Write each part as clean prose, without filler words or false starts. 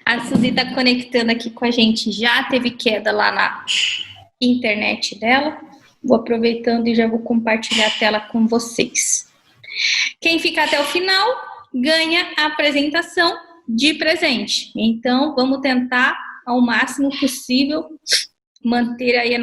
A Suzy está conectando aqui com a gente. Já teve queda lá na internet dela. Vou aproveitando e já vou compartilhar a tela com vocês. Quem ficar até o final ganha a apresentação de presente. Então, vamos tentar ao máximo possível manter aí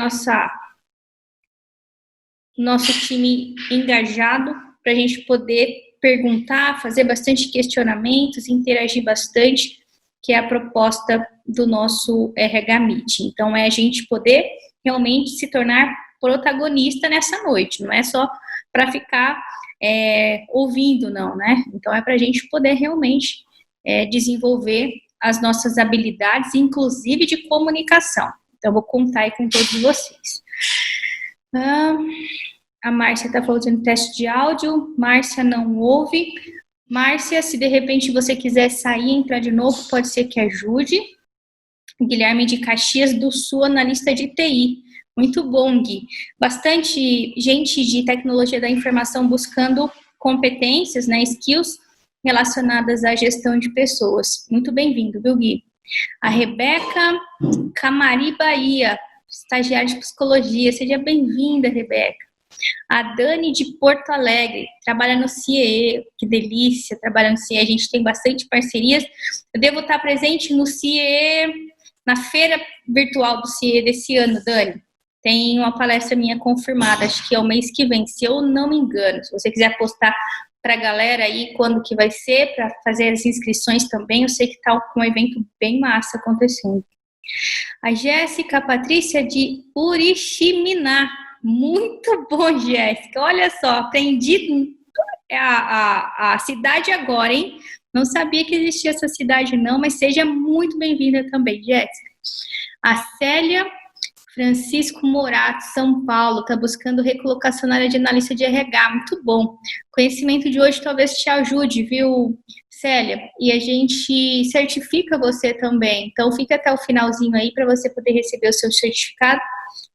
nosso time engajado para a gente poder perguntar, fazer bastante questionamentos, interagir bastante, que é a proposta do nosso RH Meeting. Então, é a gente poder realmente se tornar protagonista nessa noite, não é só para ficar ouvindo, não, né? Então, é para a gente poder realmente desenvolver as nossas habilidades, inclusive de comunicação. Então, vou contar aí com todos vocês. A Márcia está fazendo teste de áudio. Márcia não ouve. Márcia, se de repente você quiser sair e entrar de novo, pode ser que ajude. Guilherme de Caxias do Sul, analista de TI. Muito bom, Gui. Bastante gente de tecnologia da informação buscando competências, né, skills relacionadas à gestão de pessoas. Muito bem-vindo, viu, Gui? A Rebeca Camari, Bahia, estagiária de psicologia. Seja bem-vinda, Rebeca. A Dani de Porto Alegre, trabalha no CIE, que delícia, trabalha no CIE, a gente tem bastante parcerias. Eu devo estar presente no CIE, na feira virtual do CIE desse ano, Dani. Tem uma palestra minha confirmada, acho que é o mês que vem, se eu não me engano. Se você quiser postar para a galera aí quando que vai ser, para fazer as inscrições também, eu sei que está com um evento bem massa acontecendo. A Jéssica Patrícia de Uriximiná. Muito bom, Jéssica. Olha só, aprendi a cidade agora, hein? Não sabia que existia essa cidade, não, mas seja muito bem-vinda também, Jéssica. A Célia Francisco Morato, São Paulo, está buscando recolocação na área de analista de RH. Muito bom. O conhecimento de hoje talvez te ajude, viu, Célia? E a gente certifica você também. Então, fica até o finalzinho aí para você poder receber o seu certificado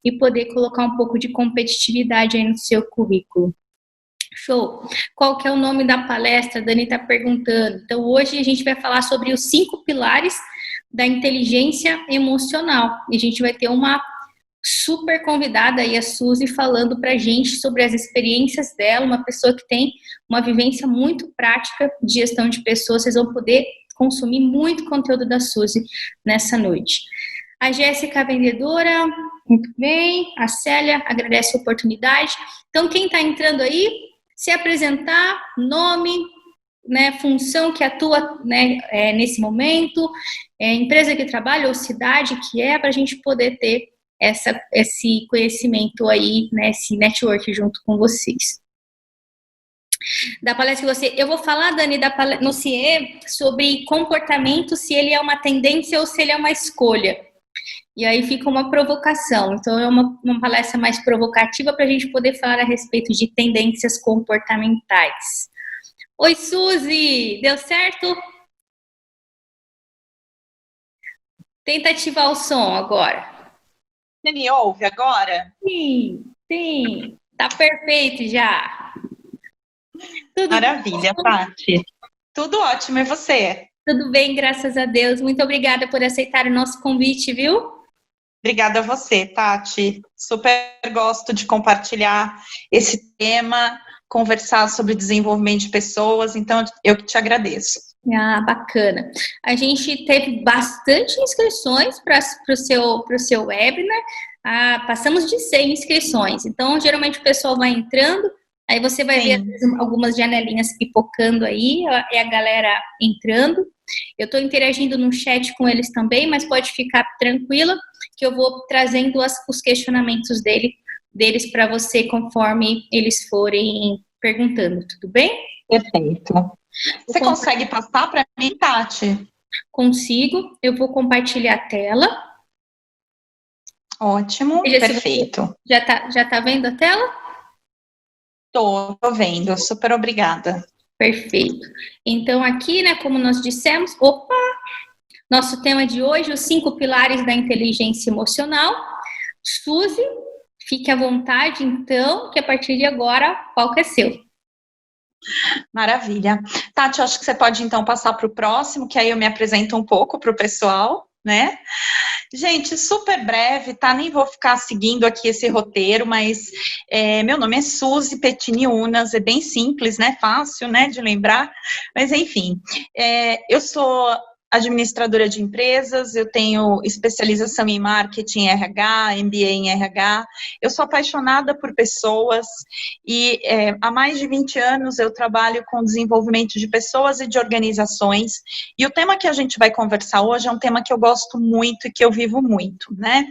e poder colocar um pouco de competitividade aí no seu currículo. Show! Qual que é o nome da palestra? A Dani está perguntando. Então, hoje a gente vai falar sobre os 5 pilares da inteligência emocional. E a gente vai ter uma super convidada aí, a Suzy, falando pra gente sobre as experiências dela, uma pessoa que tem uma vivência muito prática de gestão de pessoas. Vocês vão poder consumir muito conteúdo da Suzy nessa noite. A Jéssica, vendedora, muito bem. A Célia, agradece a oportunidade. Então, quem está entrando aí, se apresentar, nome, né, função que atua, né, nesse momento, empresa que trabalha ou cidade que é, para a gente poder ter esse conhecimento aí, né, esse network junto com vocês. Da palestra que eu vou falar, Dani, no CIE, sobre comportamento, se ele é uma tendência ou se ele é uma escolha. E aí fica uma provocação. Então, é uma palestra mais provocativa para a gente poder falar a respeito de tendências comportamentais. Oi, Suzy! Deu certo? Tenta ativar o som agora. Você me ouve agora? Sim. Tá perfeito já. Tudo maravilha, bom? Paty. Tudo ótimo, e você? Tudo bem, graças a Deus. Muito obrigada por aceitar o nosso convite, viu? Obrigada a você, Tati. Super gosto de compartilhar esse tema, conversar sobre desenvolvimento de pessoas, então eu que te agradeço. Ah, bacana. A gente teve bastante inscrições para o seu webinar. Passamos de 100 inscrições. Então, geralmente o pessoal vai entrando, aí você vai ver algumas janelinhas pipocando aí, é a galera entrando. Eu estou interagindo no chat com eles também, mas pode ficar tranquila que eu vou trazendo os questionamentos deles para você conforme eles forem perguntando, tudo bem? Perfeito. Você consegue passar para mim, Tati? Consigo. Eu vou compartilhar a tela. Ótimo, perfeito. Já tá vendo a tela? Tô vendo, super obrigada. Perfeito. Então, aqui, né, como nós dissemos, nosso tema de hoje, os 5 pilares da inteligência emocional. Suzy, fique à vontade, então, que a partir de agora, o palco é seu. Maravilha. Tati, acho que você pode então passar para o próximo, que aí eu me apresento um pouco para o pessoal, né? Gente, super breve, tá? Nem vou ficar seguindo aqui esse roteiro, mas meu nome é Suzy Pettini Unas, é bem simples, né? Fácil, né, de lembrar, mas enfim, eu sou administradora de empresas, eu tenho especialização em marketing RH, MBA em RH, eu sou apaixonada por pessoas e há mais de 20 anos eu trabalho com desenvolvimento de pessoas e de organizações, e o tema que a gente vai conversar hoje é um tema que eu gosto muito e que eu vivo muito, né?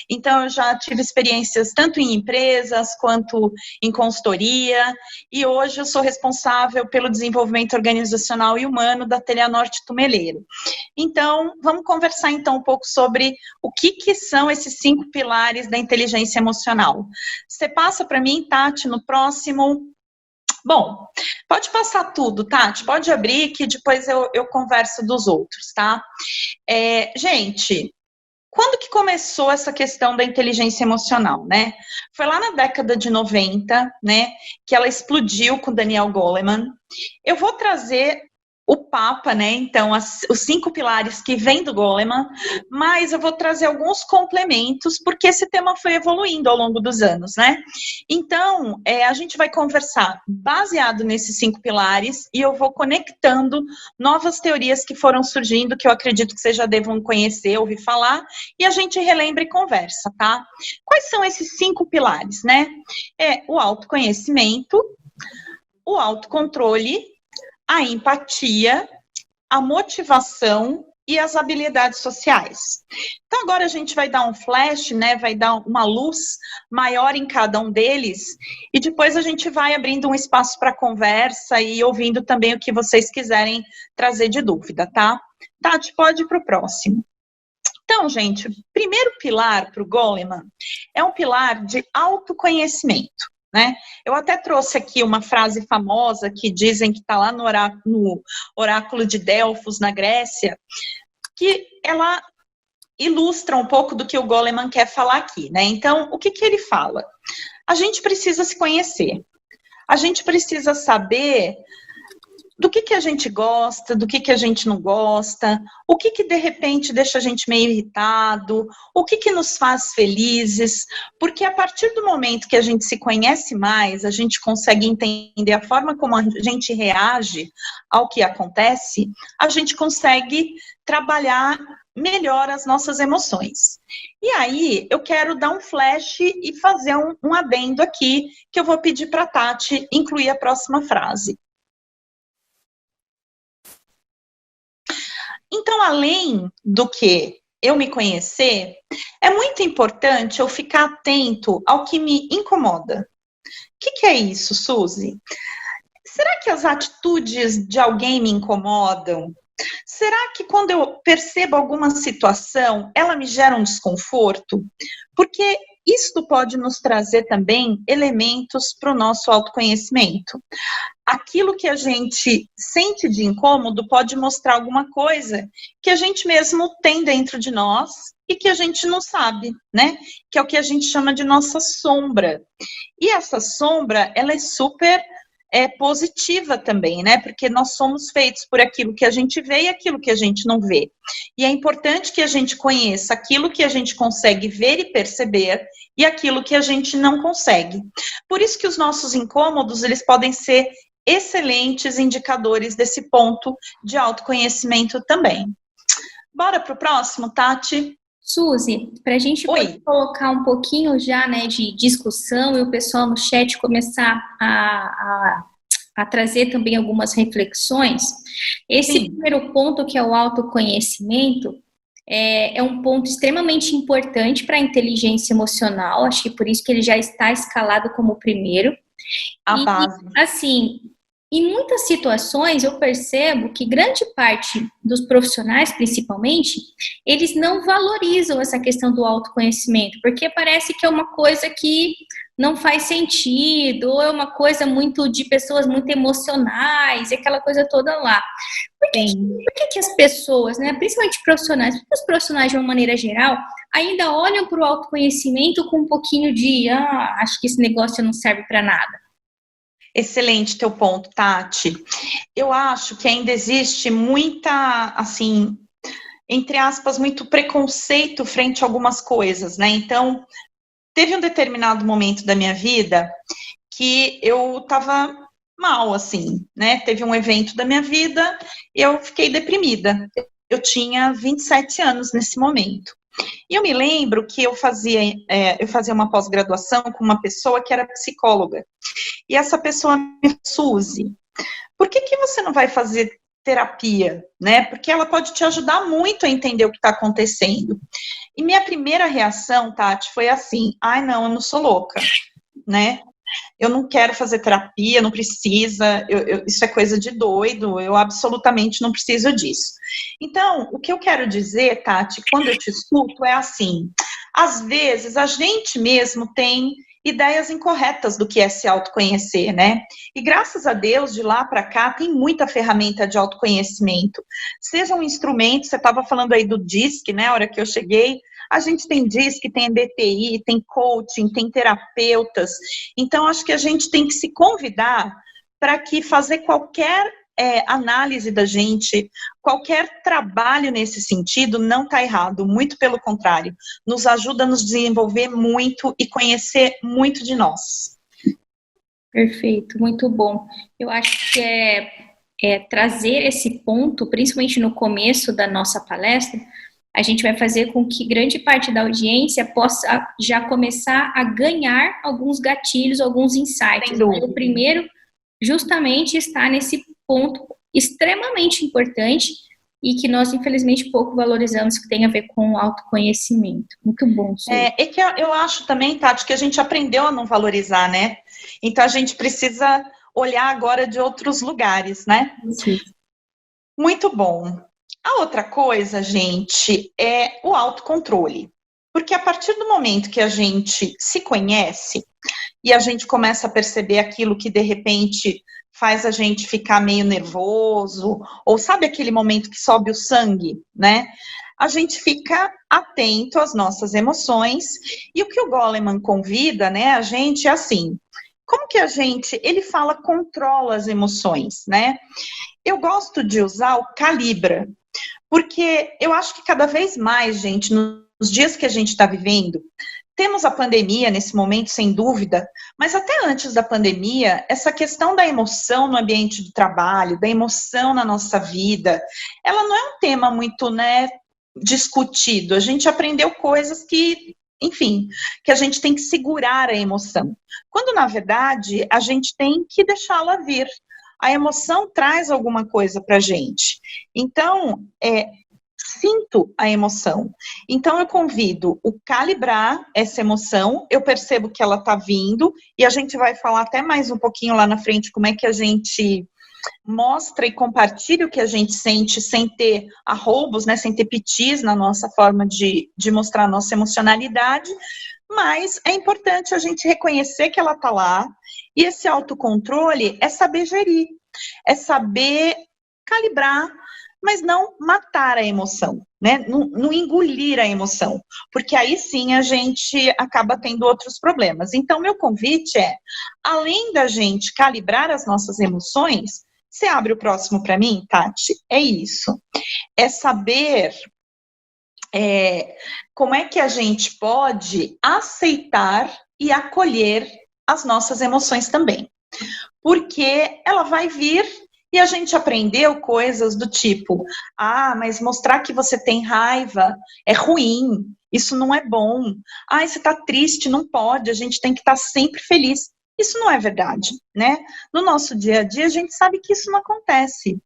Então, eu já tive experiências tanto em empresas quanto em consultoria, e hoje eu sou responsável pelo desenvolvimento organizacional e humano da Telha Norte Tumeleiro. Então, vamos conversar então um pouco sobre o que são esses 5 pilares da inteligência emocional. Você passa para mim, Tati, no próximo. Bom, pode passar tudo, Tati, pode abrir que depois eu converso dos outros, tá? Gente, quando que começou essa questão da inteligência emocional, né? Foi lá na década de 90, né, que ela explodiu com Daniel Goleman. Eu vou trazer o Papa, né, então, os 5 pilares que vêm do Goleman, mas eu vou trazer alguns complementos, porque esse tema foi evoluindo ao longo dos anos, né? Então, a gente vai conversar baseado nesses 5 pilares, e eu vou conectando novas teorias que foram surgindo, que eu acredito que vocês já devam conhecer, ouvir falar, e a gente relembra e conversa, tá? Quais são esses 5 pilares, né? O autoconhecimento, o autocontrole, a empatia, a motivação e as habilidades sociais. Então, agora a gente vai dar um flash, né? Vai dar uma luz maior em cada um deles, e depois a gente vai abrindo um espaço para conversa e ouvindo também o que vocês quiserem trazer de dúvida, tá? Tati, pode ir para o próximo. Então, gente, o primeiro pilar para o Goleman é um pilar de autoconhecimento, né? Eu até trouxe aqui uma frase famosa que dizem que está lá no oráculo de Delfos, na Grécia, que ela ilustra um pouco do que o Goleman quer falar aqui, né? Então, o que ele fala? A gente precisa se conhecer, a gente precisa saber do que a gente gosta, do que a gente não gosta, o que de repente deixa a gente meio irritado, o que nos faz felizes, porque a partir do momento que a gente se conhece mais, a gente consegue entender a forma como a gente reage ao que acontece, a gente consegue trabalhar melhor as nossas emoções. E aí, eu quero dar um flash e fazer um adendo aqui, que eu vou pedir para a Tati incluir a próxima frase. Então, além do que eu me conhecer, é muito importante eu ficar atento ao que me incomoda. O que é isso, Suzy? Será que as atitudes de alguém me incomodam? Será que quando eu percebo alguma situação, ela me gera um desconforto? Porque isto pode nos trazer também elementos para o nosso autoconhecimento. Aquilo que a gente sente de incômodo pode mostrar alguma coisa que a gente mesmo tem dentro de nós e que a gente não sabe, né? Que é o que a gente chama de nossa sombra. E essa sombra, ela é super positiva também, né? Porque nós somos feitos por aquilo que a gente vê e aquilo que a gente não vê. E é importante que a gente conheça aquilo que a gente consegue ver e perceber e aquilo que a gente não consegue. Por isso que os nossos incômodos, eles podem ser excelentes indicadores desse ponto de autoconhecimento também. Bora para o próximo, Tati? Suzy, para a gente poder colocar um pouquinho já, né, de discussão e o pessoal no chat começar a trazer também algumas reflexões, esse primeiro ponto, que é o autoconhecimento, é um ponto extremamente importante para a inteligência emocional, acho que por isso que ele já está escalado como o primeiro. A base. Assim, em muitas situações eu percebo que grande parte dos profissionais, principalmente, eles não valorizam essa questão do autoconhecimento, porque parece que é uma coisa que não faz sentido, ou é uma coisa muito de pessoas muito emocionais, aquela coisa toda lá. Por que as pessoas, né, principalmente profissionais, porque os profissionais de uma maneira geral, ainda olham para o autoconhecimento com um pouquinho de, acho que esse negócio não serve para nada? Excelente teu ponto, Tati. Eu acho que ainda existe muita, assim, entre aspas, muito preconceito frente a algumas coisas, né? Então, teve um determinado momento da minha vida que eu estava mal, assim, né? Teve um evento da minha vida e eu fiquei deprimida. Eu tinha 27 anos nesse momento. E eu me lembro que eu fazia uma pós-graduação com uma pessoa que era psicóloga. E essa pessoa me disse: Suzy, por que você não vai fazer terapia, né? Porque ela pode te ajudar muito a entender o que está acontecendo. E minha primeira reação, Tati, foi assim: ai, não, eu não sou louca, né? Eu não quero fazer terapia, não precisa, isso é coisa de doido, eu absolutamente não preciso disso. Então, o que eu quero dizer, Tati, quando eu te escuto, é assim: às vezes a gente mesmo tem ideias incorretas do que é se autoconhecer, né? E graças a Deus, de lá para cá, tem muita ferramenta de autoconhecimento. Seja um instrumento, você estava falando aí do DISC, né? A hora que eu cheguei, a gente tem DISC, tem MBTI, tem coaching, tem terapeutas. Então, acho que a gente tem que se convidar para que fazer qualquer análise da gente, qualquer trabalho nesse sentido não está errado, muito pelo contrário, nos ajuda a nos desenvolver muito e conhecer muito de nós. Perfeito, muito bom. Eu acho que trazer esse ponto, principalmente no começo da nossa palestra, a gente vai fazer com que grande parte da audiência possa já começar a ganhar alguns gatilhos, alguns insights. O primeiro, justamente, está nesse ponto extremamente importante e que nós, infelizmente, pouco valorizamos, que tem a ver com o autoconhecimento. Muito bom, Suzy. É que eu acho também, Tati, que a gente aprendeu a não valorizar, né? Então, a gente precisa olhar agora de outros lugares, né? Sim. Muito bom. A outra coisa, gente, é o autocontrole. Porque a partir do momento que a gente se conhece e a gente começa a perceber aquilo que, de repente, faz a gente ficar meio nervoso, ou sabe aquele momento que sobe o sangue, né? A gente fica atento às nossas emoções. E o que o Goleman convida, né, a gente é assim: como que a gente, ele fala, controla as emoções, né? Eu gosto de usar o calibra, porque eu acho que cada vez mais, gente, nos dias que a gente está vivendo, temos a pandemia nesse momento, sem dúvida, mas até antes da pandemia, essa questão da emoção no ambiente de trabalho, da emoção na nossa vida, ela não é um tema muito, né, discutido. A gente aprendeu coisas que, enfim, que a gente tem que segurar a emoção, quando, na verdade, a gente tem que deixá-la vir. A emoção traz alguma coisa para a gente. Então, sinto a emoção. Então, eu convido o calibrar essa emoção, eu percebo que ela está vindo, e a gente vai falar até mais um pouquinho lá na frente como é que a gente mostra e compartilha o que a gente sente sem ter arroubos, né, sem ter pitis na nossa forma de mostrar a nossa emocionalidade, mas é importante a gente reconhecer que ela está lá, e esse autocontrole é saber gerir, é saber calibrar, mas não matar a emoção, né? Não engolir a emoção, porque aí sim a gente acaba tendo outros problemas. Então, meu convite é, além da gente calibrar as nossas emoções, você abre o próximo para mim, Tati? É isso. É saber como é que a gente pode aceitar e acolher as nossas emoções também. Porque ela vai vir e a gente aprendeu coisas do tipo: ah, mas mostrar que você tem raiva é ruim, isso não é bom. Ah, você está triste, não pode, a gente tem que estar sempre feliz. Isso não é verdade, né? No nosso dia a dia, a gente sabe que isso não acontece.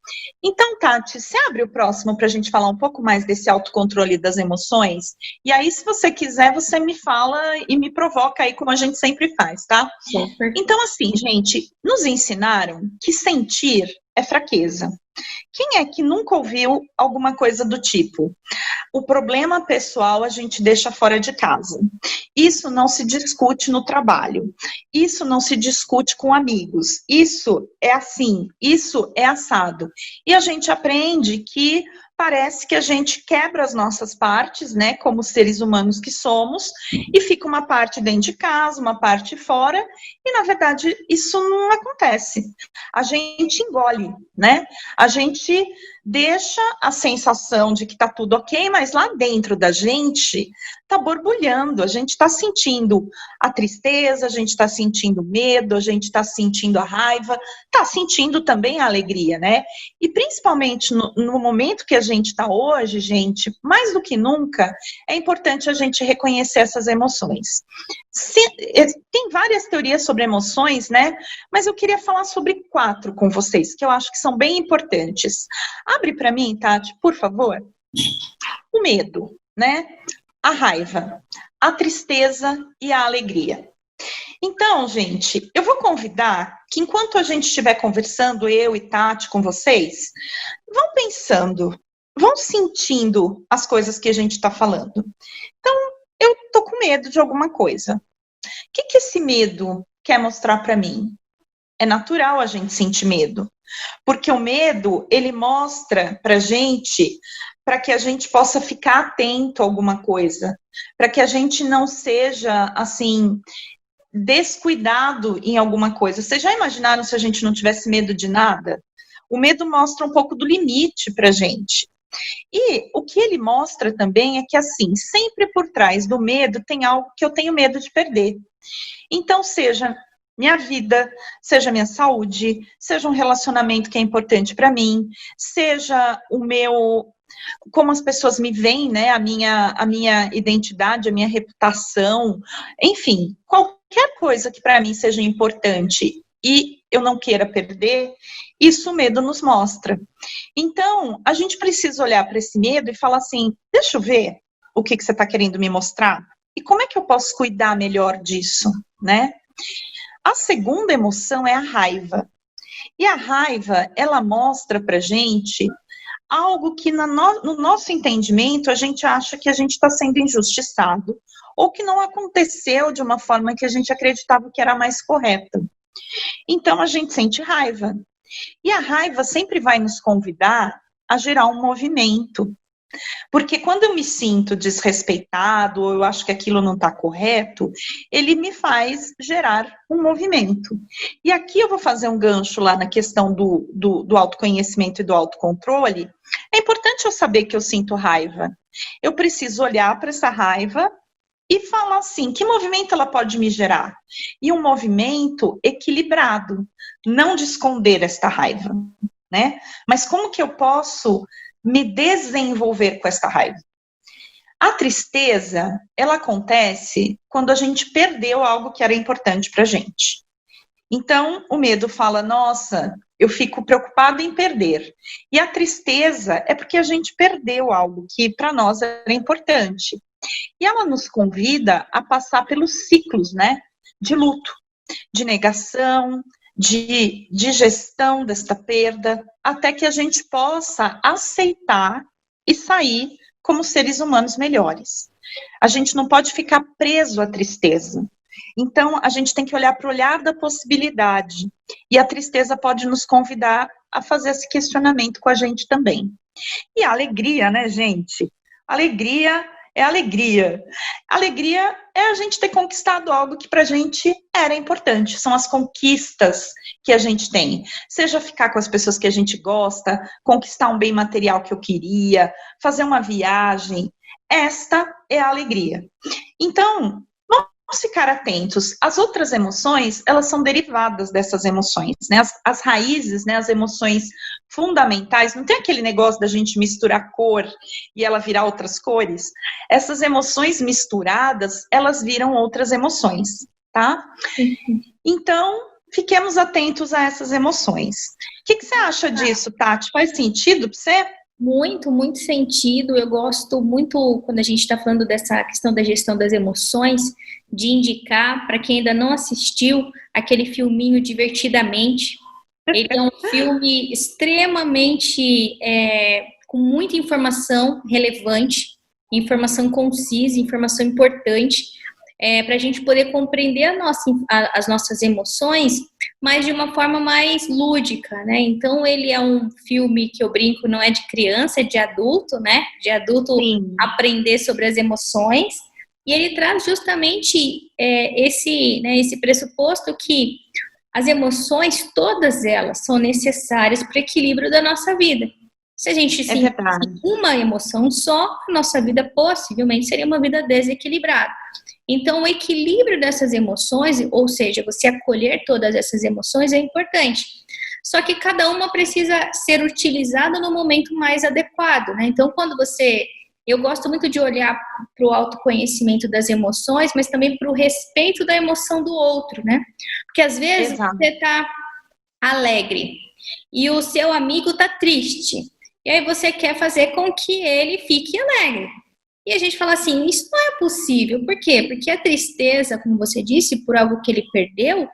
Então, Tati, você abre o próximo para a gente falar um pouco mais desse autocontrole das emoções? E aí, se você quiser, você me fala e me provoca aí, como a gente sempre faz, tá? Super. Então, assim, gente, nos ensinaram que sentir é fraqueza. Quem é que nunca ouviu alguma coisa do tipo: o problema pessoal a gente deixa fora de casa, isso não se discute no trabalho, isso não se discute com amigos, isso é assim, isso é assado. E a gente aprende que parece que a gente quebra as nossas partes, né, como seres humanos que somos, e fica uma parte dentro de casa, uma parte fora, e na verdade isso não acontece. A gente engole, né? A gente deixa a sensação de que tá tudo ok, mas lá dentro da gente tá borbulhando, a gente tá sentindo a tristeza, a gente tá sentindo medo, a gente tá sentindo a raiva, tá sentindo também a alegria, né? E principalmente no momento que a gente está hoje, gente, mais do que nunca, é importante a gente reconhecer essas emoções. Tem várias teorias sobre emoções, né? Mas eu queria falar sobre 4 com vocês, que eu acho que são bem importantes. Abre para mim, Tati, por favor. O medo, né? A raiva, a tristeza e a alegria. Então, gente, eu vou convidar que enquanto a gente estiver conversando, eu e Tati com vocês, vão pensando, vão sentindo as coisas que a gente está falando. Então, eu tô com medo de alguma coisa. O que esse medo quer mostrar para mim? É natural a gente sentir medo, porque o medo, ele mostra pra gente, para que a gente possa ficar atento a alguma coisa, para que a gente não seja, assim, descuidado em alguma coisa. Vocês já imaginaram se a gente não tivesse medo de nada? O medo mostra um pouco do limite pra gente. E o que ele mostra também é que, assim, sempre por trás do medo tem algo que eu tenho medo de perder. Então, seja minha vida, seja minha saúde, seja um relacionamento que é importante para mim, seja o meu, como as pessoas me veem, né, a minha identidade, a minha reputação, enfim, qualquer coisa que para mim seja importante e eu não queira perder, isso o medo nos mostra. Então, a gente precisa olhar para esse medo e falar assim, deixa eu ver o que você está querendo me mostrar e como é que eu posso cuidar melhor disso, né? A segunda emoção é a raiva. E a raiva, ela mostra pra gente algo que no nosso entendimento a gente acha que a gente está sendo injustiçado ou que não aconteceu de uma forma que a gente acreditava que era mais correta. Então a gente sente raiva. E a raiva sempre vai nos convidar a gerar um movimento. Porque quando eu me sinto desrespeitado, ou eu acho que aquilo não está correto, ele me faz gerar um movimento. E aqui eu vou fazer um gancho lá na questão do autoconhecimento e do autocontrole. É importante eu saber que eu sinto raiva. Eu preciso olhar para essa raiva e falar assim, que movimento ela pode me gerar? E um movimento equilibrado, não de esconder esta raiva, né? Mas como que eu posso me desenvolver com essa raiva? A tristeza, ela acontece quando a gente perdeu algo que era importante pra gente. Então, o medo fala, nossa, eu fico preocupado em perder. E a tristeza é porque a gente perdeu algo que para nós era importante. E ela nos convida a passar pelos ciclos, né, de luto, de negação, de gestão desta perda, até que a gente possa aceitar e sair como seres humanos melhores. A gente não pode ficar preso à tristeza. Então, a gente tem que olhar para o olhar da possibilidade. E a tristeza pode nos convidar a fazer esse questionamento com a gente também. E a alegria, né, gente? Alegria é alegria. Alegria é a gente ter conquistado algo que pra gente era importante. São as conquistas que a gente tem. Seja ficar com as pessoas que a gente gosta, conquistar um bem material que eu queria, fazer uma viagem. Esta é a alegria. Então, vamos ficar atentos. As outras emoções, elas são derivadas dessas emoções, né? As raízes, né? As emoções fundamentais, não tem aquele negócio da gente misturar cor e ela virar outras cores. Essas emoções misturadas, elas viram outras emoções, tá? Então, fiquemos atentos a essas emoções. O que você acha disso, Tati? Faz sentido para você? Muito, muito sentido. Eu gosto muito, quando a gente está falando dessa questão da gestão das emoções, de indicar, para quem ainda não assistiu, aquele filminho Divertidamente. Ele é um filme extremamente, com muita informação relevante, informação concisa, informação importante, para a gente poder compreender as nossas emoções, mas de uma forma mais lúdica, né? Então, ele é um filme que eu brinco, não é de criança, é de adulto, né? De adulto Sim. aprender sobre as emoções. E ele traz justamente esse pressuposto que as emoções, todas elas, são necessárias para o equilíbrio da nossa vida. Se a gente sentir uma emoção só, a nossa vida possivelmente seria uma vida desequilibrada. Então, o equilíbrio dessas emoções, ou seja, você acolher todas essas emoções é importante. Só que cada uma precisa ser utilizada no momento mais adequado, né? Então, eu gosto muito de olhar para o autoconhecimento das emoções, mas também para o respeito da emoção do outro, né? Porque às vezes você está alegre e o seu amigo está triste. E aí você quer fazer com que ele fique alegre. E a gente fala assim, isso não é possível. Por quê? Porque a tristeza, como você disse, por algo que ele perdeu,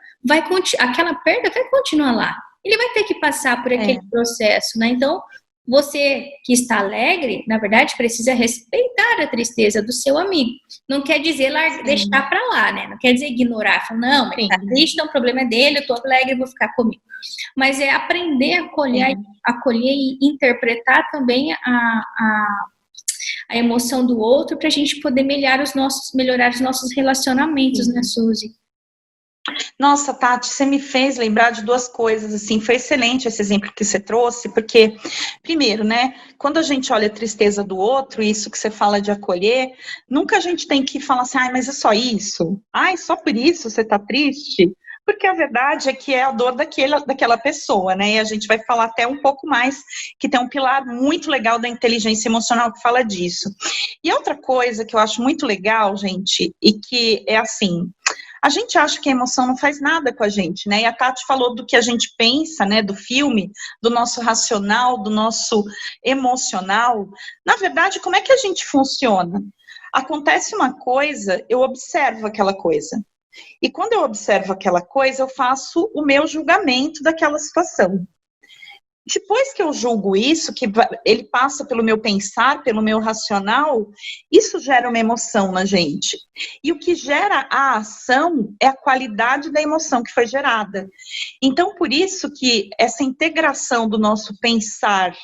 aquela perda vai continuar lá. Ele vai ter que passar por aquele processo, né? Então, você que está alegre, na verdade, precisa respeitar a tristeza do seu amigo. Não quer dizer deixar para lá, né? Não quer dizer ignorar. Falar, não, ele está triste, então o problema é dele, eu estou alegre, vou ficar comigo. Mas é aprender a acolher e interpretar também a emoção do outro para a gente poder melhorar os nossos relacionamentos, né, Suzy? Nossa, Tati, você me fez lembrar de duas coisas, assim, foi excelente esse exemplo que você trouxe, porque, primeiro, né, quando a gente olha a tristeza do outro, isso que você fala de acolher, nunca a gente tem que falar assim, mas é só isso? Só por isso você tá triste? Porque a verdade é que é a dor daquela pessoa, né, e a gente vai falar até um pouco mais, que tem um pilar muito legal da inteligência emocional que fala disso. E outra coisa que eu acho muito legal, gente, e que é assim, a gente acha que a emoção não faz nada com a gente, né? E a Tati falou do que a gente pensa, né? Do filme, do nosso racional, do nosso emocional. Na verdade, como é que a gente funciona? Acontece uma coisa, eu observo aquela coisa. E quando eu observo aquela coisa, eu faço o meu julgamento daquela situação. Depois que eu julgo isso, que ele passa pelo meu pensar, pelo meu racional, isso gera uma emoção na gente. E o que gera a ação é a qualidade da emoção que foi gerada. Então, por isso que essa integração do nosso pensar,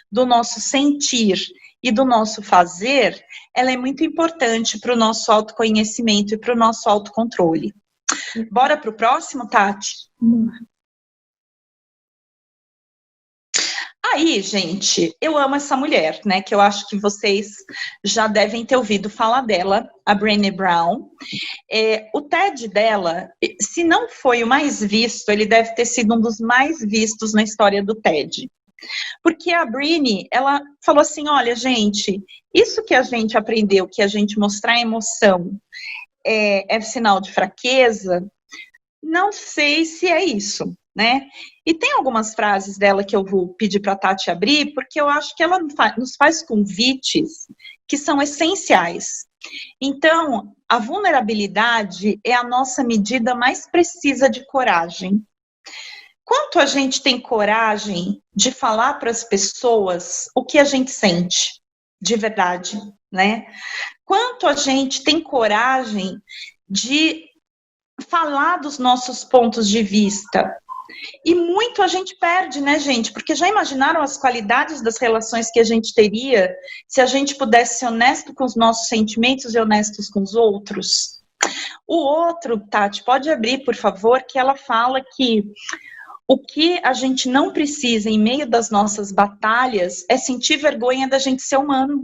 do nosso sentir e do nosso fazer, ela é muito importante para o nosso autoconhecimento e para o nosso autocontrole. Bora para o próximo, Tati? Aí, gente, eu amo essa mulher, né? Que eu acho que vocês já devem ter ouvido falar dela, a Brené Brown. O TED dela, se não foi o mais visto, ele deve ter sido um dos mais vistos na história do TED. Porque a Brené, ela falou assim, olha, gente, isso que a gente aprendeu, que a gente mostrar emoção é sinal de fraqueza, não sei se é isso, né? E tem algumas frases dela que eu vou pedir para a Tati abrir, porque eu acho que ela nos faz convites que são essenciais. Então, a vulnerabilidade é a nossa medida mais precisa de coragem. Quanto a gente tem coragem de falar para as pessoas o que a gente sente, de verdade, né? Quanto a gente tem coragem de falar dos nossos pontos de vista. E muito a gente perde, né, gente? Porque já imaginaram as qualidades das relações que a gente teria se a gente pudesse ser honesto com os nossos sentimentos e honestos com os outros? O outro, Tati, pode abrir, por favor, que ela fala que o que a gente não precisa em meio das nossas batalhas é sentir vergonha da gente ser humano.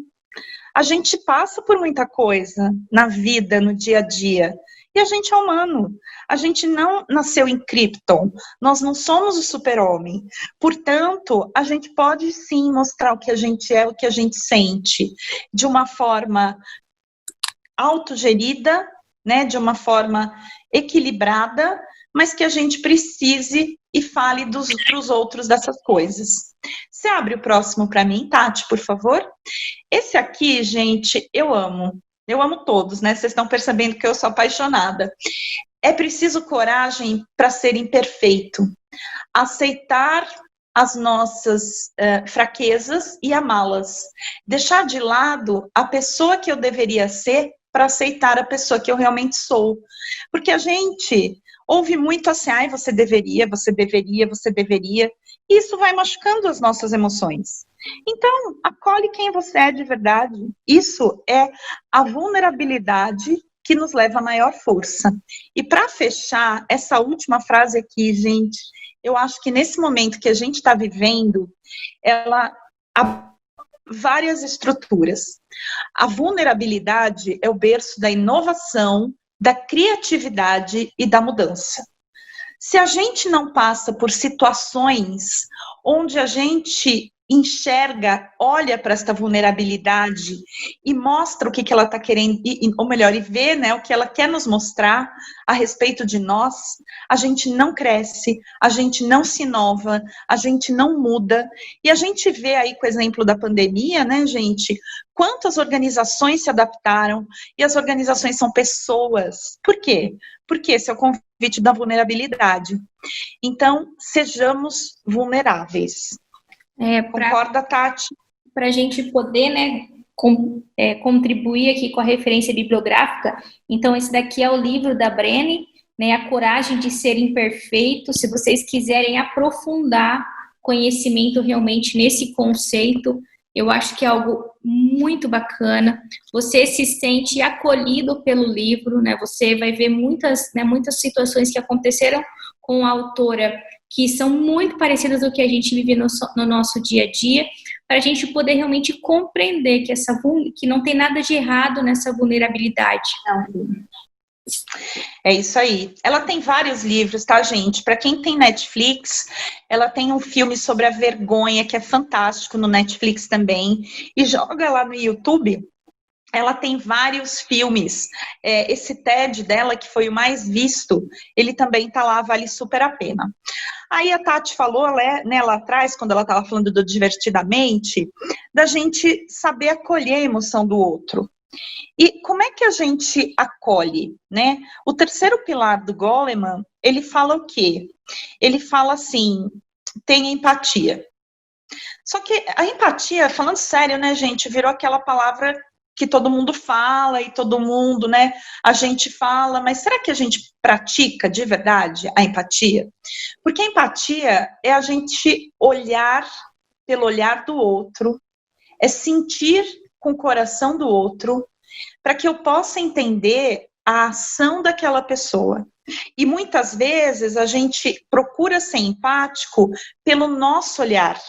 A gente passa por muita coisa na vida, no dia a dia. E a gente é humano. A gente não nasceu em Krypton. Nós não somos o super-homem. Portanto, a gente pode sim mostrar o que a gente é, o que a gente sente, de uma forma autogerida, né, de uma forma equilibrada, mas que a gente precise e fale para os outros dessas coisas. Você abre o próximo para mim, Tati, por favor? Esse aqui, gente, eu amo. Eu amo todos, né? Vocês estão percebendo que eu sou apaixonada. É preciso coragem para ser imperfeito. Aceitar as nossas fraquezas e amá-las. Deixar de lado a pessoa que eu deveria ser para aceitar a pessoa que eu realmente sou. Porque a gente ouve muito assim, ai, você deveria, você deveria, você deveria, e isso vai machucando as nossas emoções. Então, acolhe quem você é de verdade. Isso é a vulnerabilidade que nos leva a maior força. E para fechar, essa última frase aqui, gente, eu acho que nesse momento que a gente está vivendo, ela há várias estruturas. A vulnerabilidade é o berço da inovação, da criatividade e da mudança. Se a gente não passa por situações onde a gente enxerga, olha para esta vulnerabilidade e mostra o que ela está querendo, ou melhor, e vê, né, o que ela quer nos mostrar a respeito de nós, a gente não cresce, a gente não se inova, a gente não muda. E a gente vê aí com o exemplo da pandemia, né, gente, quantas organizações se adaptaram, e as organizações são pessoas. Por quê? Porque esse é o convite da vulnerabilidade. Então, sejamos vulneráveis. Concorda, Tati? Para a gente poder, né, contribuir aqui com a referência bibliográfica, então esse daqui é o livro da Brené, né, A Coragem de Ser Imperfeito. Se vocês quiserem aprofundar conhecimento realmente nesse conceito, eu acho que é algo muito bacana. Você se sente acolhido pelo livro, né? Você vai ver muitas situações que aconteceram com a autora que são muito parecidas ao que a gente vive no nosso dia a dia, para a gente poder realmente compreender que não tem nada de errado nessa vulnerabilidade. É isso aí. Ela tem vários livros, tá, gente? Para quem tem Netflix, ela tem um filme sobre a vergonha, que é fantástico no Netflix também. E joga lá no YouTube. Ela tem vários filmes. Esse TED dela, que foi o mais visto, ele também tá lá, vale super a pena. Aí a Tati falou, né, lá atrás, quando ela estava falando do Divertidamente, da gente saber acolher a emoção do outro. E como é que a gente acolhe, né? O terceiro pilar do Goleman, ele fala o quê? Ele fala assim, tem empatia. Só que a empatia, falando sério, né, gente, virou aquela palavra que todo mundo fala e todo mundo, né, a gente fala, mas será que a gente pratica de verdade a empatia? Porque a empatia é a gente olhar pelo olhar do outro, é sentir com o coração do outro, para que eu possa entender a ação daquela pessoa. E muitas vezes a gente procura ser empático pelo nosso olhar.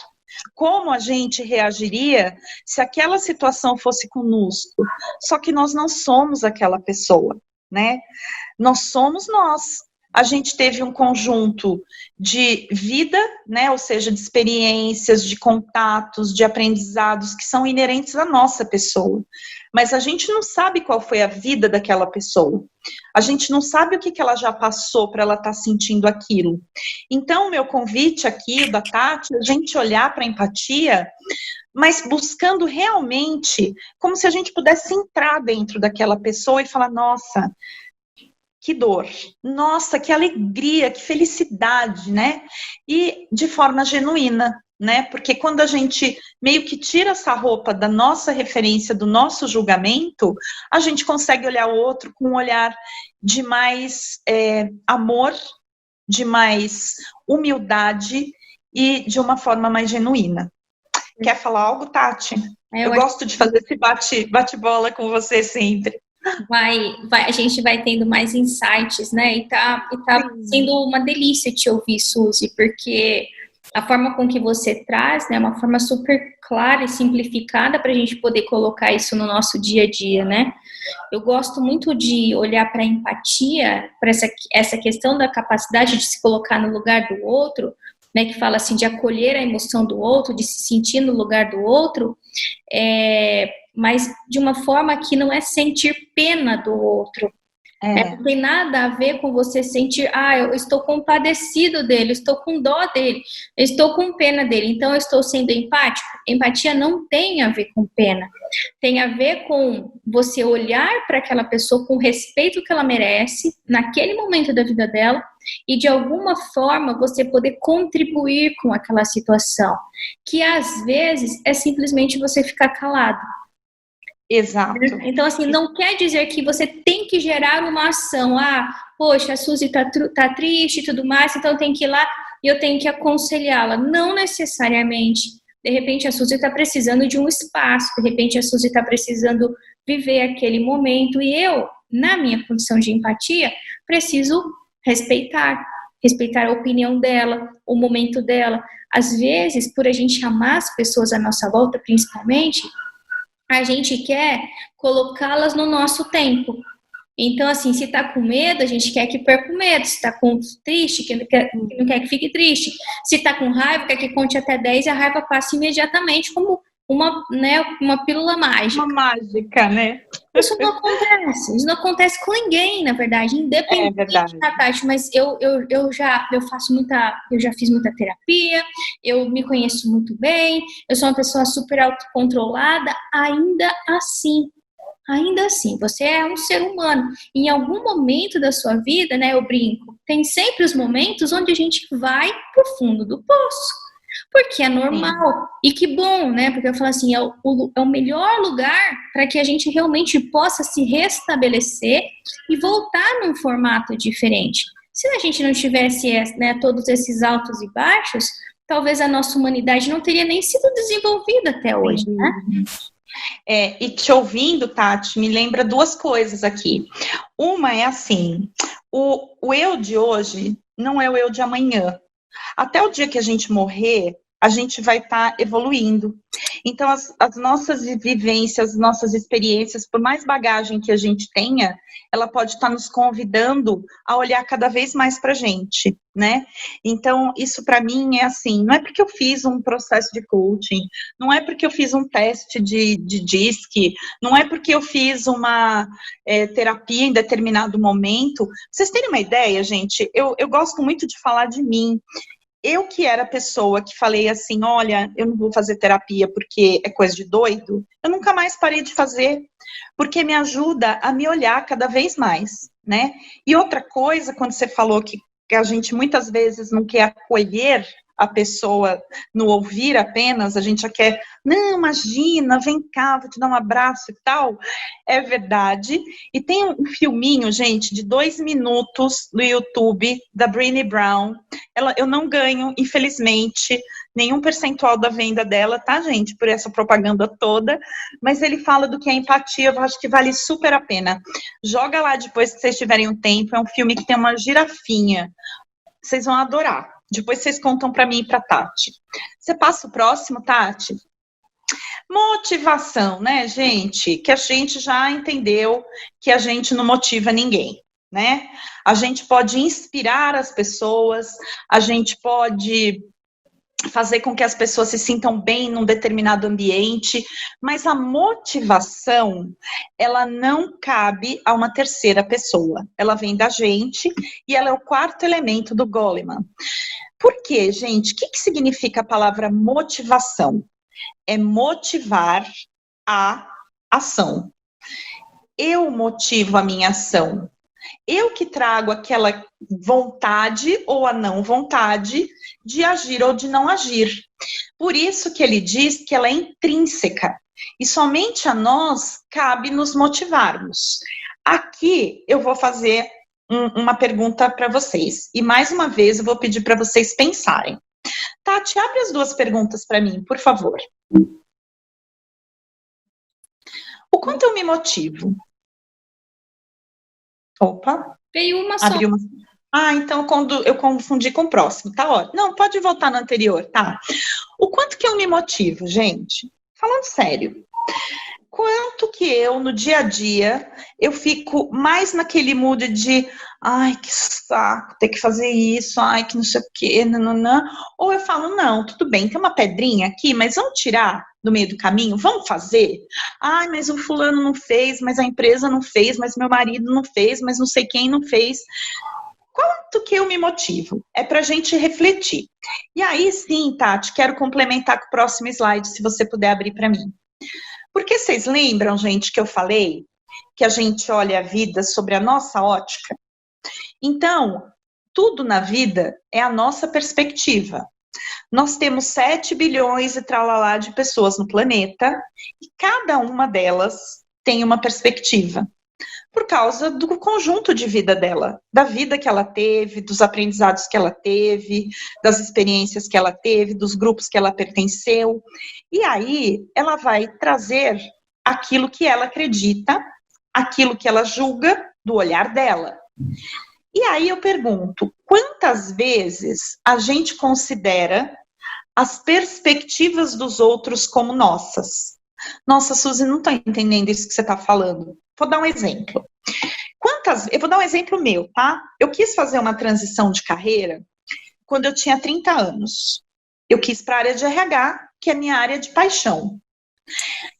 Como a gente reagiria se aquela situação fosse conosco? Só que nós não somos aquela pessoa, né? Nós somos nós. A gente teve um conjunto de vida, né? Ou seja, de experiências, de contatos, de aprendizados que são inerentes à nossa pessoa. Mas a gente não sabe qual foi a vida daquela pessoa. A gente não sabe o que ela já passou para ela estar sentindo aquilo. Então, o meu convite aqui da Tati é a gente olhar para a empatia, mas buscando realmente como se a gente pudesse entrar dentro daquela pessoa e falar, nossa, que dor, nossa, que alegria, que felicidade, né? E de forma genuína, né? Porque quando a gente meio que tira essa roupa da nossa referência, do nosso julgamento, a gente consegue olhar o outro com um olhar de mais amor, de mais humildade e de uma forma mais genuína. Quer falar algo, Tati? Eu gosto de fazer esse bate-bola com você sempre. A gente vai tendo mais insights, né? E tá sendo uma delícia te ouvir, Suzy, porque a forma com que você traz, né, é uma forma super clara e simplificada para a gente poder colocar isso no nosso dia a dia, né? Eu gosto muito de olhar para a empatia, para essa questão da capacidade de se colocar no lugar do outro, né, que fala assim, de acolher a emoção do outro, de se sentir no lugar do outro, mas de uma forma que não é sentir pena do outro. Não tem nada a ver com você sentir, eu estou compadecido dele, estou com dó dele, eu estou com pena dele, então eu estou sendo empático. Empatia não tem a ver com pena, tem a ver com você olhar para aquela pessoa com o respeito que ela merece naquele momento da vida dela e de alguma forma você poder contribuir com aquela situação, que às vezes é simplesmente você ficar calado. Exato. Então, assim, não quer dizer que você tem que gerar uma ação. Ah, poxa, a Suzy tá triste e tudo mais, então tem que ir lá e eu tenho que aconselhá-la. Não necessariamente. De repente, a Suzy está precisando de um espaço, de repente, a Suzy está precisando viver aquele momento. E eu, na minha condição de empatia, preciso respeitar a opinião dela, o momento dela. Às vezes, por a gente amar as pessoas à nossa volta, principalmente, a gente quer colocá-las no nosso tempo. Então, assim, se tá com medo, a gente quer que perca o medo. Se tá triste, que não quer que fique triste. Se tá com raiva, quer que conte até 10 e a raiva passe imediatamente, como uma pílula mágica. Uma mágica, né? Isso não acontece. Isso não acontece com ninguém, na verdade. Independente da Tati, mas eu já fiz muita terapia, eu me conheço muito bem, eu sou uma pessoa super autocontrolada, ainda assim, você é um ser humano. Em algum momento da sua vida, né, eu brinco, tem sempre os momentos onde a gente vai pro fundo do poço. Porque é normal. Sim. E que bom, né? Porque eu falo assim, é o melhor lugar para que a gente realmente possa se restabelecer e voltar num formato diferente. Se a gente não tivesse, né, todos esses altos e baixos, talvez a nossa humanidade não teria nem sido desenvolvida até hoje, né? E te ouvindo, Tati, me lembra duas coisas aqui. Uma é assim, o eu de hoje não é o eu de amanhã. Até o dia que a gente morrer, a gente vai estar evoluindo. Então, as nossas vivências, nossas experiências, por mais bagagem que a gente tenha, ela pode estar nos convidando a olhar cada vez mais para a gente, né? Então, isso para mim é assim, não é porque eu fiz um processo de coaching, não é porque eu fiz um teste de DISC, não é porque eu fiz uma terapia em determinado momento. Pra vocês terem uma ideia, gente, eu gosto muito de falar de mim. Eu que era a pessoa que falei assim, olha, eu não vou fazer terapia porque é coisa de doido, eu nunca mais parei de fazer, porque me ajuda a me olhar cada vez mais, né? E outra coisa, quando você falou que a gente muitas vezes não quer acolher a pessoa no ouvir apenas, a gente já quer, não, imagina, vem cá, vou te dar um abraço e tal, é verdade. E tem um filminho, gente, de 2 minutos no YouTube, da Brené Brown. Eu não ganho, infelizmente, nenhum percentual da venda dela, tá, gente, por essa propaganda toda, mas ele fala do que é empatia, eu acho que vale super a pena. Joga lá depois que vocês tiverem um tempo, é um filme que tem uma girafinha, vocês vão adorar. Depois vocês contam para mim e para Tati. Você passa o próximo, Tati? Motivação, né, gente? Que a gente já entendeu que a gente não motiva ninguém, né? A gente pode inspirar as pessoas, a gente pode fazer com que as pessoas se sintam bem num determinado ambiente, mas a motivação, ela não cabe a uma terceira pessoa. Ela vem da gente e ela é o quarto elemento do Goleman. Por quê, gente? O que significa a palavra motivação? É motivar a ação. Eu motivo a minha ação. Eu que trago aquela vontade ou a não vontade de agir ou de não agir. Por isso que ele diz que ela é intrínseca. E somente a nós cabe nos motivarmos. Aqui eu vou fazer uma pergunta para vocês. E mais uma vez eu vou pedir para vocês pensarem. Tati, abre as duas perguntas para mim, por favor. O quanto eu me motivo? Opa. Veio uma só. Abriu uma... Ah, então eu confundi com o próximo, tá ótimo. Não, pode voltar no anterior, tá? O quanto que eu me motivo, gente? Falando sério. Quanto que eu, no dia a dia, eu fico mais naquele mood de ai, que saco, ter que fazer isso, ai, que não sei o quê, nananã. Ou eu falo, não, tudo bem, tem uma pedrinha aqui, mas vamos tirar do meio do caminho, vamos fazer? Ai, mas o fulano não fez, mas a empresa não fez, mas meu marido não fez, mas não sei quem não fez. Quanto que eu me motivo? É pra gente refletir. E aí sim, Tati, quero complementar com o próximo slide, se você puder abrir para mim. Porque vocês lembram, gente, que eu falei que a gente olha a vida sobre a nossa ótica? Então, tudo na vida é a nossa perspectiva. Nós temos 7 bilhões e tralalá de pessoas no planeta, e cada uma delas tem uma perspectiva, por causa do conjunto de vida dela, da vida que ela teve, dos aprendizados que ela teve, das experiências que ela teve, dos grupos que ela pertenceu. E aí ela vai trazer aquilo que ela acredita, aquilo que ela julga do olhar dela. E aí eu pergunto, quantas vezes a gente considera as perspectivas dos outros como nossas? Nossa, Suzy, não estou entendendo isso que você está falando. Vou dar um exemplo. Eu vou dar um exemplo meu, tá? Eu quis fazer uma transição de carreira quando eu tinha 30 anos. Eu quis para a área de RH, que é minha área de paixão. O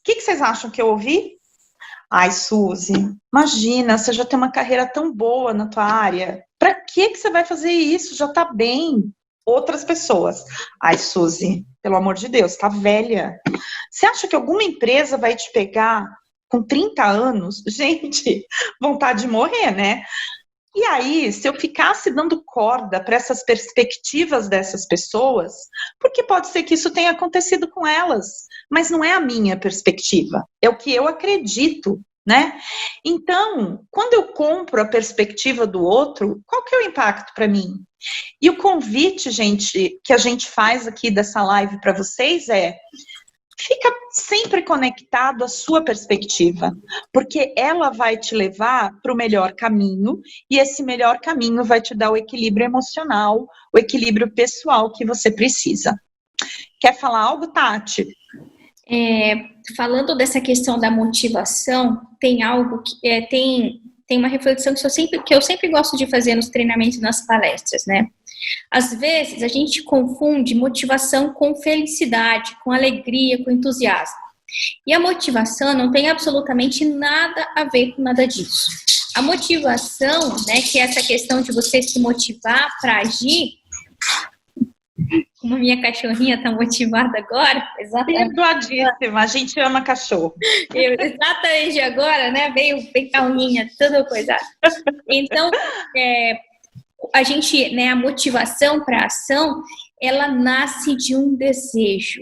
que vocês acham que eu ouvi? Ai, Suzy, imagina, você já tem uma carreira tão boa na tua área. Para que você vai fazer isso? Já tá bem. Outras pessoas. Ai, Suzy, pelo amor de Deus, tá velha. Você acha que alguma empresa vai te pegar com 30 anos? Gente, vontade de morrer, né? E aí, se eu ficasse dando corda para essas perspectivas dessas pessoas, porque pode ser que isso tenha acontecido com elas, mas não é a minha perspectiva, é o que eu acredito, né? Então, quando eu compro a perspectiva do outro, qual que é o impacto para mim? E o convite, gente, que a gente faz aqui dessa live para vocês é: fica sempre conectado à sua perspectiva, porque ela vai te levar para o melhor caminho, e esse melhor caminho vai te dar o equilíbrio emocional, o equilíbrio pessoal que você precisa. Quer falar algo, Tati? Falando dessa questão da motivação, tem algo que tem uma reflexão que eu sempre gosto de fazer nos treinamentos e nas palestras, né? Às vezes, a gente confunde motivação com felicidade, com alegria, com entusiasmo. E a motivação não tem absolutamente nada a ver com nada disso. A motivação, né, que é essa questão de você se motivar para agir, como a minha cachorrinha está motivada agora, exatamente. Perdoadíssima, a gente ama cachorro. Exatamente agora, né, veio bem calminha, tudo coisado. Então, a gente, né, a motivação para a ação, ela nasce de um desejo.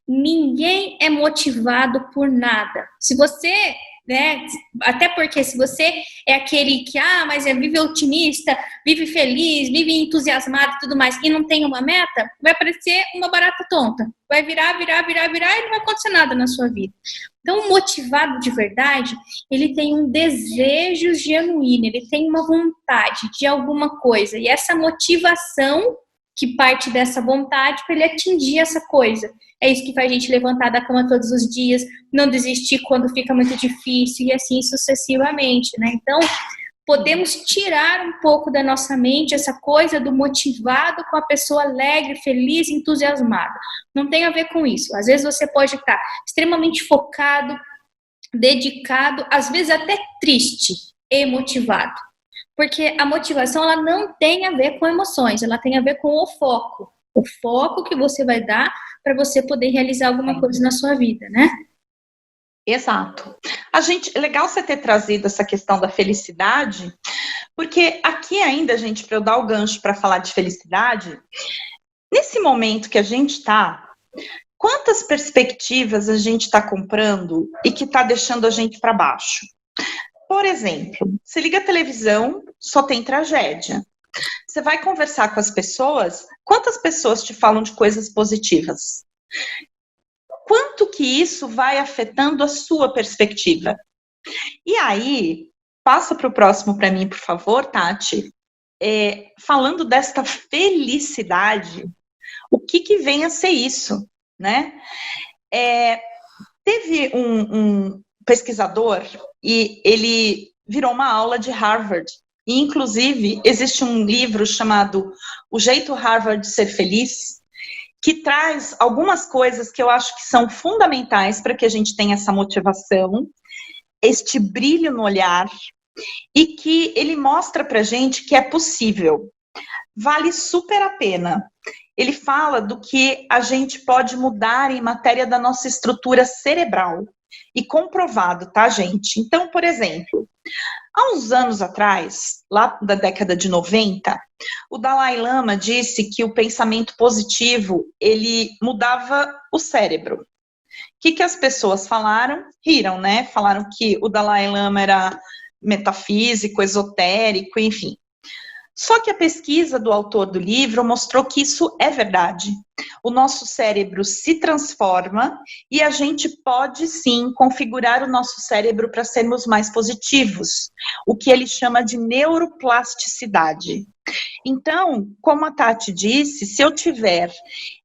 Ninguém é motivado por nada. Se você, né, até porque se você é aquele que, mas vive otimista, vive feliz, vive entusiasmado e tudo mais, e não tem uma meta, vai parecer uma barata tonta. Vai virar, e não vai acontecer nada na sua vida. Então, o motivado de verdade, ele tem um desejo genuíno, ele tem uma vontade de alguma coisa. E essa motivação que parte dessa vontade para ele atingir essa coisa. É isso que faz a gente levantar da cama todos os dias, não desistir quando fica muito difícil e assim sucessivamente, né? Então, podemos tirar um pouco da nossa mente essa coisa do motivado com a pessoa alegre, feliz, entusiasmada. Não tem a ver com isso. Às vezes você pode estar extremamente focado, dedicado, às vezes até triste e motivado. Porque a motivação, ela não tem a ver com emoções, ela tem a ver com o foco. O foco que você vai dar para você poder realizar alguma coisa na sua vida, né? Exato. Legal você ter trazido essa questão da felicidade, porque aqui ainda, gente, para eu dar o gancho para falar de felicidade, nesse momento que a gente está, quantas perspectivas a gente está comprando e que está deixando a gente para baixo? Por exemplo, você liga a televisão, só tem tragédia. Você vai conversar com as pessoas, quantas pessoas te falam de coisas positivas? Quanto que isso vai afetando a sua perspectiva? E aí, passa para o próximo para mim, por favor, Tati. Falando desta felicidade, o que vem a ser isso, né? Teve um pesquisador e ele virou uma aula de Harvard. E, inclusive, existe um livro chamado O Jeito Harvard de Ser Feliz, que traz algumas coisas que eu acho que são fundamentais para que a gente tenha essa motivação, este brilho no olhar, e que ele mostra para a gente que é possível. Vale super a pena. Ele fala do que a gente pode mudar em matéria da nossa estrutura cerebral. E comprovado, tá, gente? Então, por exemplo, Há uns anos atrás, lá da década de 90, o Dalai Lama disse que o pensamento positivo, ele mudava o cérebro. O que as pessoas falaram? Riram, né? Falaram que o Dalai Lama era metafísico, esotérico, enfim. Só que a pesquisa do autor do livro mostrou que isso é verdade. O nosso cérebro se transforma e a gente pode sim configurar o nosso cérebro para sermos mais positivos, o que ele chama de neuroplasticidade. Então, como a Tati disse, se eu tiver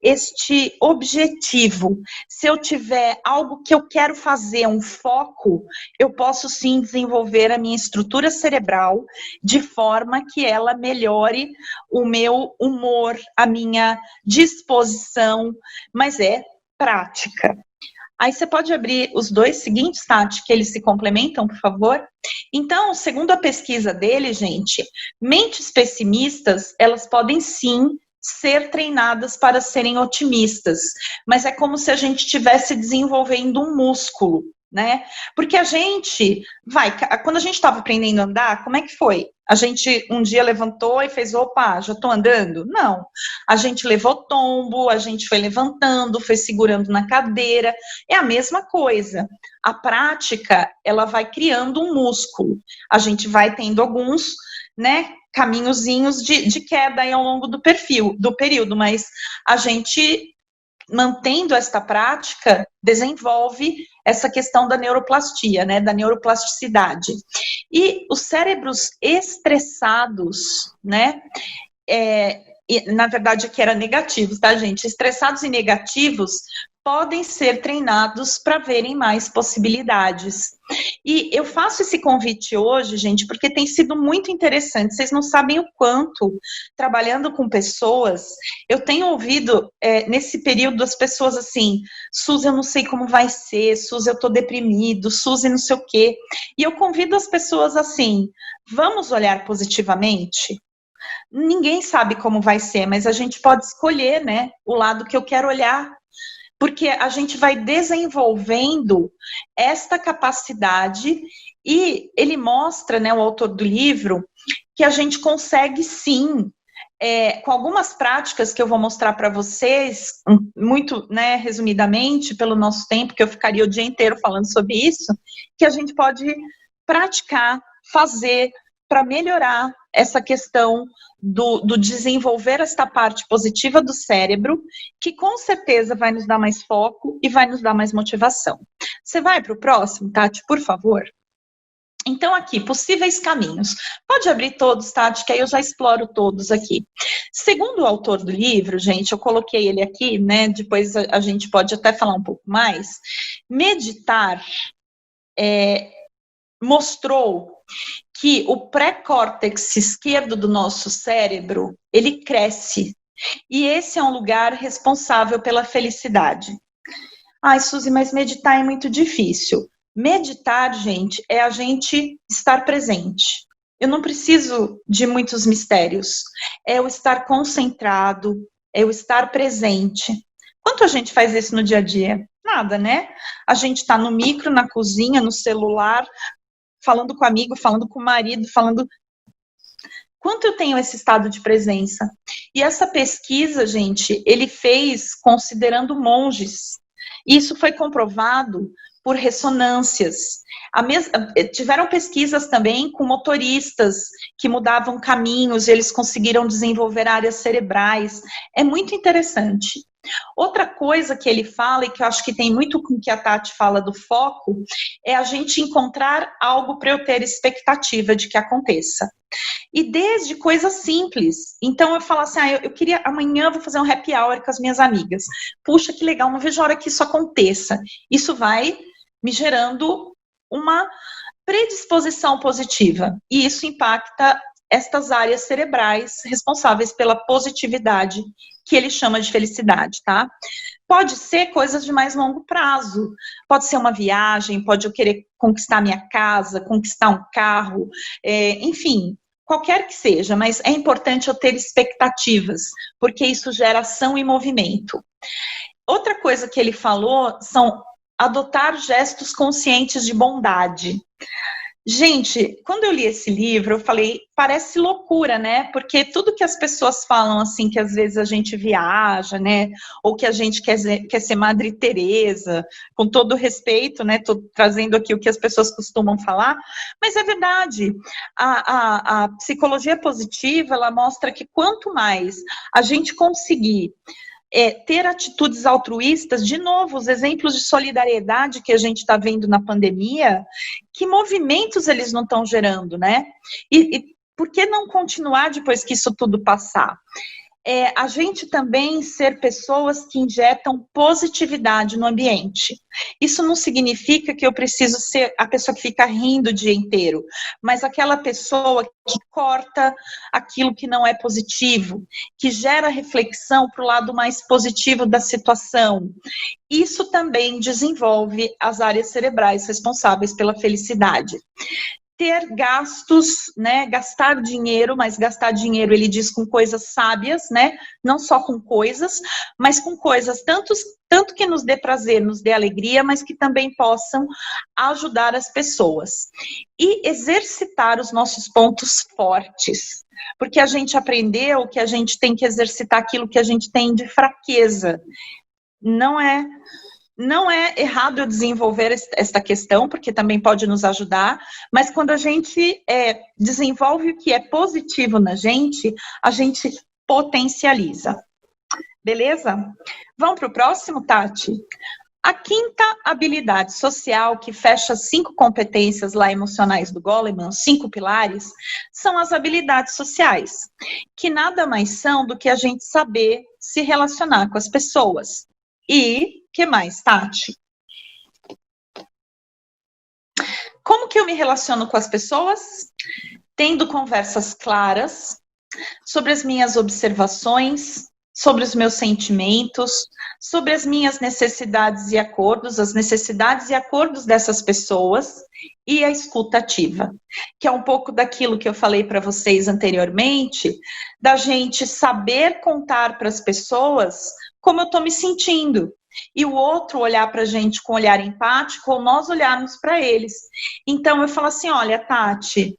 este objetivo, se eu tiver algo que eu quero fazer, um foco, eu posso sim desenvolver a minha estrutura cerebral de forma que ela melhore o meu humor, a minha disposição, mas é prática. Aí você pode abrir os dois seguintes, Tati, que eles se complementam, por favor? Então, segundo a pesquisa dele, gente, mentes pessimistas, elas podem sim ser treinadas para serem otimistas, mas é como se a gente estivesse desenvolvendo um músculo, né? Porque a gente quando a gente estava aprendendo a andar, como é que foi? A gente um dia levantou e fez, opa, já estou andando? Não. A gente levou tombo, a gente foi levantando, foi segurando na cadeira. É a mesma coisa. A prática, ela vai criando um músculo. A gente vai tendo alguns, né, caminhozinhos de queda aí ao longo do período, mas a gente, mantendo esta prática, desenvolve essa questão da neuroplastia, né, da neuroplasticidade. E os cérebros estressados, né, na verdade aqui era negativos, tá, gente? Estressados e negativos podem ser treinados para verem mais possibilidades. E eu faço esse convite hoje, gente, porque tem sido muito interessante. Vocês não sabem o quanto, trabalhando com pessoas, eu tenho ouvido nesse período as pessoas assim, Suzy, eu não sei como vai ser, Suzy, eu tô deprimido, Suzy, não sei o quê. E eu convido as pessoas assim, vamos olhar positivamente? Ninguém sabe como vai ser, mas a gente pode escolher, né, o lado que eu quero olhar. Porque a gente vai desenvolvendo esta capacidade e ele mostra, né, o autor do livro, que a gente consegue sim, com algumas práticas que eu vou mostrar para vocês, muito, né, resumidamente, pelo nosso tempo, que eu ficaria o dia inteiro falando sobre isso, que a gente pode praticar, fazer para melhorar essa questão do desenvolver esta parte positiva do cérebro, que com certeza vai nos dar mais foco e vai nos dar mais motivação. Você vai para o próximo, Tati, por favor? Então, aqui, possíveis caminhos. Pode abrir todos, Tati, que aí eu já exploro todos aqui. Segundo o autor do livro, gente, eu coloquei ele aqui, né? Depois a gente pode até falar um pouco mais. Meditar mostrou que o pré-córtex esquerdo do nosso cérebro, ele cresce. E esse é um lugar responsável pela felicidade. Ai, Suzy, mas meditar é muito difícil. Meditar, gente, é a gente estar presente. Eu não preciso de muitos mistérios. É o estar concentrado, é o estar presente. Quanto a gente faz isso no dia a dia? Nada, né? A gente está no micro, na cozinha, no celular, falando com o amigo, falando com o marido, falando... Quanto eu tenho esse estado de presença? E essa pesquisa, gente, ele fez considerando monges. E isso foi comprovado por ressonâncias. Tiveram pesquisas também com motoristas que mudavam caminhos, eles conseguiram desenvolver áreas cerebrais. É muito interessante. Outra coisa que ele fala, e que eu acho que tem muito com o que a Tati fala do foco, é a gente encontrar algo para eu ter expectativa de que aconteça. E desde coisas simples. Então eu falo assim, eu queria, amanhã eu vou fazer um happy hour com as minhas amigas. Puxa, que legal, não vejo a hora que isso aconteça. Isso vai me gerando uma predisposição positiva. E isso impacta estas áreas cerebrais responsáveis pela positividade, que ele chama de felicidade, tá? Pode ser coisas de mais longo prazo, pode ser uma viagem, pode eu querer conquistar minha casa, conquistar um carro, enfim, qualquer que seja, mas é importante eu ter expectativas, porque isso gera ação e movimento. Outra coisa que ele falou são adotar gestos conscientes de bondade. Gente, quando eu li esse livro, eu falei, parece loucura, né? Porque tudo que as pessoas falam, assim, que às vezes a gente viaja, né? Ou que a gente quer ser Madre Teresa, com todo respeito, né? Tô trazendo aqui o que as pessoas costumam falar, mas é verdade. A psicologia positiva, ela mostra que quanto mais a gente conseguir ter atitudes altruístas, de novo, os exemplos de solidariedade que a gente está vendo na pandemia, que movimentos eles não estão gerando, né? E por que não continuar depois que isso tudo passar? A gente também ser pessoas que injetam positividade no ambiente. Isso não significa que eu preciso ser a pessoa que fica rindo o dia inteiro, mas aquela pessoa que corta aquilo que não é positivo, que gera reflexão para o lado mais positivo da situação. Isso também desenvolve as áreas cerebrais responsáveis pela felicidade. Ter gastos, né, gastar dinheiro, mas gastar dinheiro, ele diz, com coisas sábias, né, não só com coisas, mas com coisas tanto que nos dê prazer, nos dê alegria, mas que também possam ajudar as pessoas. E exercitar os nossos pontos fortes, porque a gente aprendeu que a gente tem que exercitar aquilo que a gente tem de fraqueza. Não é errado eu desenvolver esta questão, porque também pode nos ajudar, mas quando a gente desenvolve o que é positivo na gente, a gente potencializa. Beleza? Vamos para o próximo, Tati? A quinta habilidade social, que fecha 5 competências lá emocionais do Goleman, 5 pilares, são as habilidades sociais, que nada mais são do que a gente saber se relacionar com as pessoas. E que mais, Tati? Como que eu me relaciono com as pessoas? Tendo conversas claras sobre as minhas observações, sobre os meus sentimentos, sobre as minhas necessidades e acordos, as necessidades e acordos dessas pessoas, e a escuta ativa, que é um pouco daquilo que eu falei para vocês anteriormente, da gente saber contar para as pessoas como eu estou me sentindo, e o outro olhar para a gente com um olhar empático, ou nós olharmos para eles. Então eu falo assim, olha, Tati,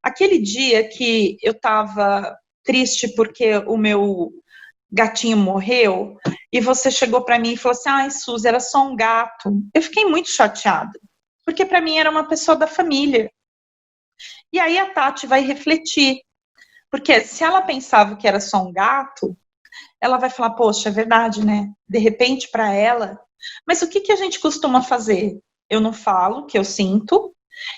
aquele dia que eu estava triste porque o meu gatinho morreu, e você chegou para mim e falou assim, ai, Suzy, era só um gato. Eu fiquei muito chateada, porque para mim era uma pessoa da família. E aí a Tati vai refletir, porque se ela pensava que era só um gato, ela vai falar, poxa, é verdade, né? De repente, para ela. Mas o que a gente costuma fazer? Eu não falo o que eu sinto,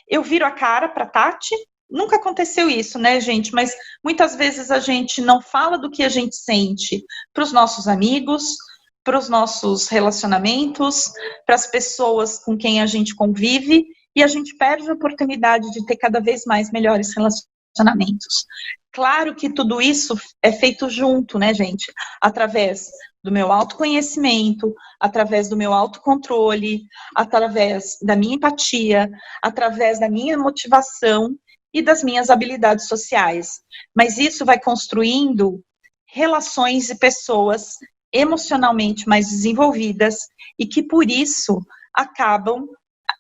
eu viro a cara para Tati. Nunca aconteceu isso, né, gente? Mas muitas vezes a gente não fala do que a gente sente para os nossos amigos, para os nossos relacionamentos, para as pessoas com quem a gente convive, e a gente perde a oportunidade de ter cada vez mais melhores relacionamentos. Claro que tudo isso é feito junto, né, gente? Através do meu autoconhecimento, através do meu autocontrole, através da minha empatia, através da minha motivação e das minhas habilidades sociais. Mas isso vai construindo relações e pessoas emocionalmente mais desenvolvidas e que, por isso, acabam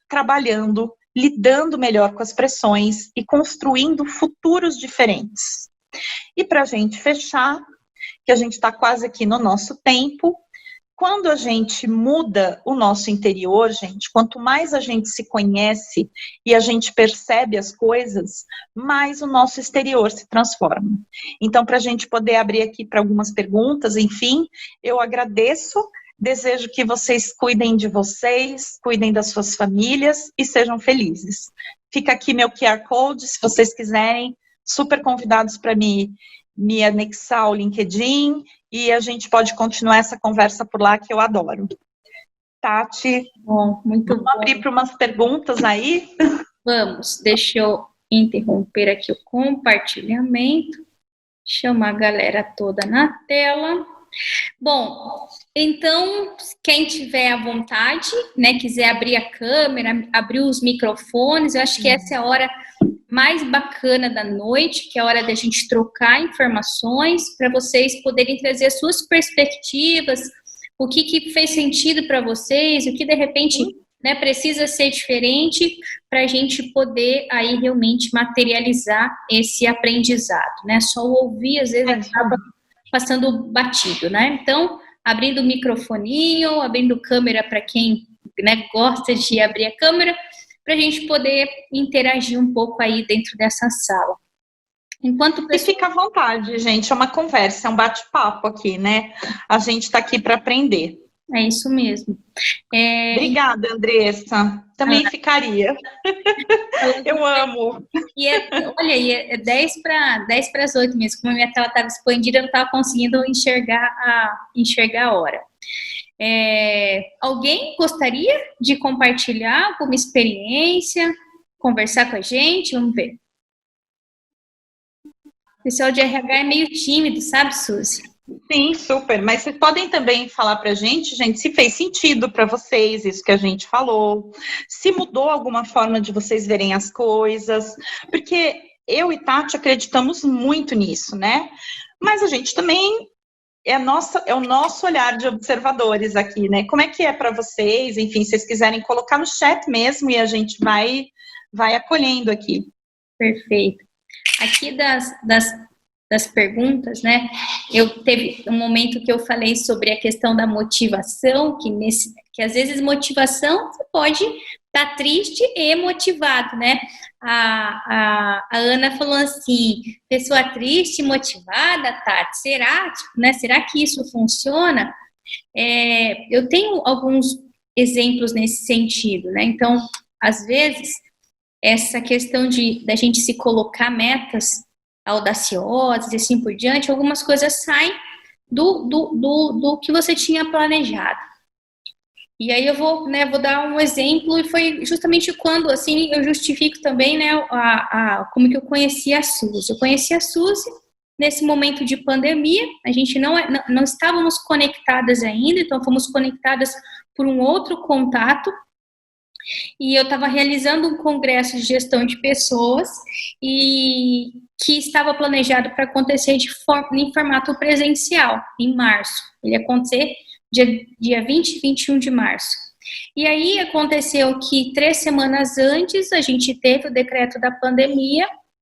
trabalhando, lidando melhor com as pressões e construindo futuros diferentes. E para a gente fechar, que a gente está quase aqui no nosso tempo, quando a gente muda o nosso interior, gente, quanto mais a gente se conhece e a gente percebe as coisas, mais o nosso exterior se transforma. Então, para a gente poder abrir aqui para algumas perguntas, enfim, eu agradeço, desejo que vocês cuidem de vocês, cuidem das suas famílias e sejam felizes. Fica aqui meu QR Code, se vocês quiserem, super convidados para me anexar ao LinkedIn, e a gente pode continuar essa conversa por lá, que eu adoro. Tati, Bom, muito vamos bom. abrir para umas perguntas aí? Vamos, deixa eu interromper aqui o compartilhamento, chamar a galera toda na tela. Bom, então, quem tiver à vontade, né, quiser abrir a câmera, abrir os microfones, eu acho que essa é a hora mais bacana da noite, que é a hora da gente trocar informações, para vocês poderem trazer as suas perspectivas, o que fez sentido para vocês, o que de repente né, precisa ser diferente para a gente poder aí realmente materializar esse aprendizado, né? Só ouvir às vezes acaba passando batido, né? Então, abrindo o microfoninho, abrindo câmera para quem, né, gosta de abrir a câmera, para a gente poder interagir um pouco aí dentro dessa sala. E fica à vontade, gente, é uma conversa, é um bate-papo aqui, né? A gente está aqui para aprender. É isso mesmo. Obrigada, Andressa. Também ficaria. Eu amo. Olha, é 10 para as 8 mesmo. Como a minha tela estava expandida, eu não estava conseguindo enxergar a hora. Alguém gostaria de compartilhar alguma experiência? Conversar com a gente? Vamos ver. O pessoal de RH é meio tímido, sabe, Suzy? Sim, super. Mas vocês podem também falar para a gente, se fez sentido para vocês isso que a gente falou, se mudou alguma forma de vocês verem as coisas, porque eu e Tati acreditamos muito nisso, né? Mas a gente também é o nosso olhar de observadores aqui, né? Como é que é para vocês? Enfim, se vocês quiserem colocar no chat mesmo e a gente vai acolhendo aqui. Perfeito. Aqui das perguntas, né? Eu teve um momento que eu falei sobre a questão da motivação, que às vezes motivação você pode estar triste e motivado, né? A Ana falou assim, pessoa triste, motivada, Tati, será? Tipo, né? Será que isso funciona? Eu tenho alguns exemplos nesse sentido, né? Então, às vezes, essa questão da gente se colocar metas audaciosas e assim por diante, algumas coisas saem do que você tinha planejado. E aí eu vou dar um exemplo, e foi justamente quando, assim, eu justifico também, né, como que eu conheci a Suzy. Eu conheci a Suzy nesse momento de pandemia, a gente não estávamos conectadas ainda, então fomos conectadas por um outro contato, e eu estava realizando um congresso de gestão de pessoas e que estava planejado para acontecer em formato presencial, em março. Ele ia acontecer dia 20 e 21 de março. E aí aconteceu que 3 semanas antes a gente teve o decreto da pandemia,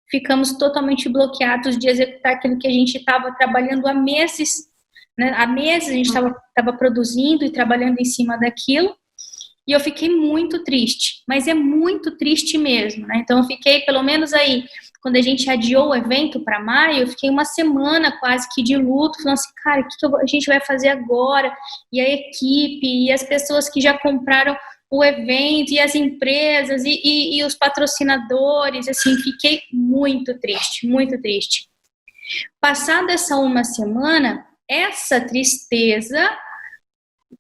ficamos totalmente bloqueados de executar aquilo que a gente estava trabalhando há meses, né? Há meses a gente estava produzindo e trabalhando em cima daquilo. E eu fiquei muito triste, mas é muito triste mesmo, né? Então eu fiquei, pelo menos aí, quando a gente adiou o evento para maio, eu fiquei uma semana quase que de luto, falando assim, cara, o que a gente vai fazer agora? E a equipe, e as pessoas que já compraram o evento, e as empresas, e os patrocinadores, assim, fiquei muito triste, muito triste. Passada essa uma semana, essa tristeza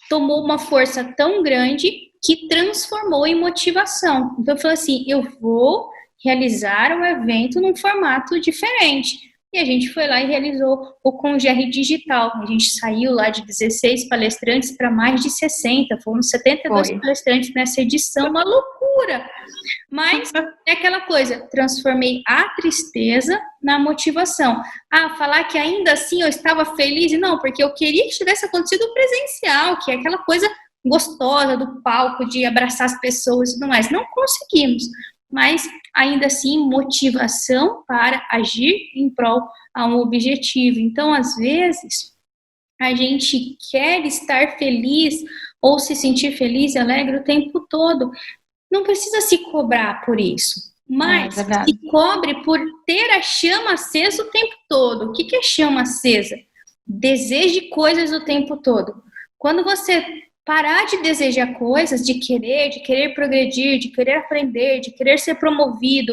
tomou uma força tão grande que transformou em motivação. Então, eu falei assim, eu vou realizar um evento num formato diferente. E a gente foi lá e realizou o Congr Digital. A gente saiu lá de 16 palestrantes para mais de 60. Foram 72 palestrantes nessa edição, uma loucura. Mas é aquela coisa, transformei a tristeza na motivação. Falar que ainda assim eu estava feliz? Não, porque eu queria que tivesse acontecido presencial, que é aquela coisa gostosa do palco, de abraçar as pessoas e tudo mais. Não conseguimos, mas ainda assim motivação para agir em prol a um objetivo. Então, às vezes, a gente quer estar feliz ou se sentir feliz e alegre o tempo todo. Não precisa se cobrar por isso, mas se cobre por ter a chama acesa o tempo todo. O que é chama acesa? Deseje coisas o tempo todo. Quando você parar de desejar coisas, de querer progredir, de querer aprender, de querer ser promovido,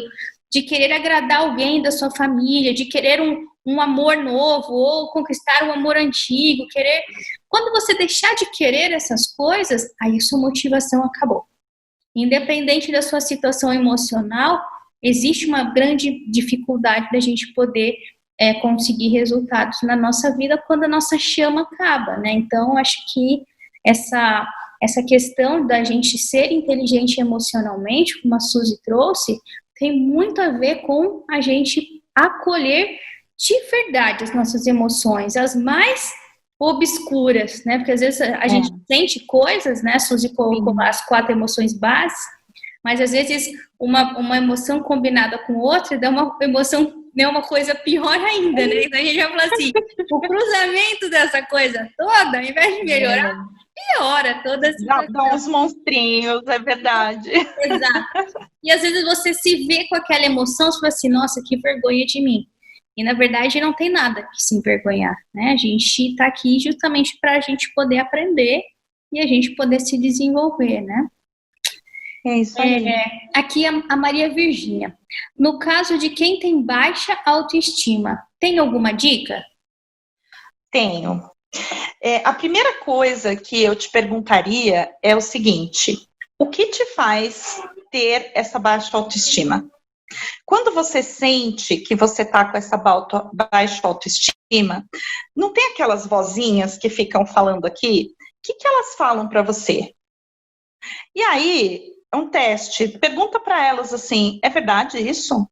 de querer agradar alguém da sua família, de querer um amor novo ou conquistar um amor antigo, quando você deixar de querer essas coisas, aí sua motivação acabou. Independente da sua situação emocional, existe uma grande dificuldade da gente poder conseguir resultados na nossa vida quando a nossa chama acaba, né? Então, acho que essa questão da gente ser inteligente emocionalmente, como a Suzy trouxe, tem muito a ver com a gente acolher de verdade as nossas emoções, as mais obscuras, né? Porque às vezes a gente sente coisas, né? Suzy colocou as 4 emoções básicas, mas às vezes uma emoção combinada com outra dá uma emoção, né, uma coisa pior ainda, né? Então a gente vai falar assim, o cruzamento dessa coisa toda, ao invés de melhorar, piora toda a situação. Dá uns monstrinhos, é verdade. Exato. E às vezes você se vê com aquela emoção, você fala assim, nossa, que vergonha de mim. E na verdade não tem nada que se envergonhar, né? A gente está aqui justamente para a gente poder aprender e a gente poder se desenvolver, né? É isso aí. Aqui a Maria Virgínia. No caso de quem tem baixa autoestima, tem alguma dica? Tenho. A primeira coisa que eu te perguntaria é o seguinte: o que te faz ter essa baixa autoestima? Quando você sente que você está com essa baixa autoestima, não tem aquelas vozinhas que ficam falando aqui? O que elas falam para você? E aí, um teste, pergunta para elas assim: é verdade isso?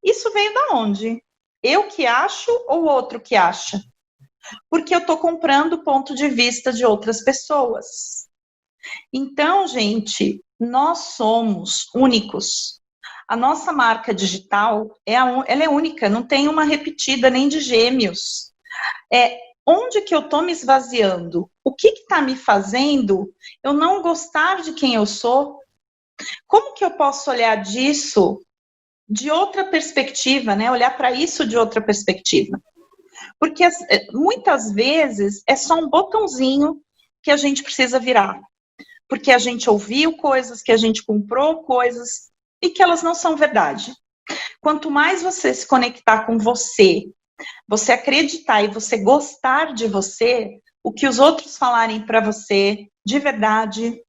Isso veio da onde? Eu que acho ou o outro que acha? Porque eu estou comprando o ponto de vista de outras pessoas. Então, gente, nós somos únicos. A nossa marca digital, ela é única, não tem uma repetida nem de gêmeos. Onde que eu estou me esvaziando? O que está me fazendo eu não gostar de quem eu sou? Como que eu posso olhar disso de outra perspectiva, né? Olhar para isso de outra perspectiva. Porque muitas vezes é só um botãozinho que a gente precisa virar. Porque a gente ouviu coisas, que a gente comprou coisas e que elas não são verdade. Quanto mais você se conectar com você acreditar e você gostar de você, o que os outros falarem para você, de verdade,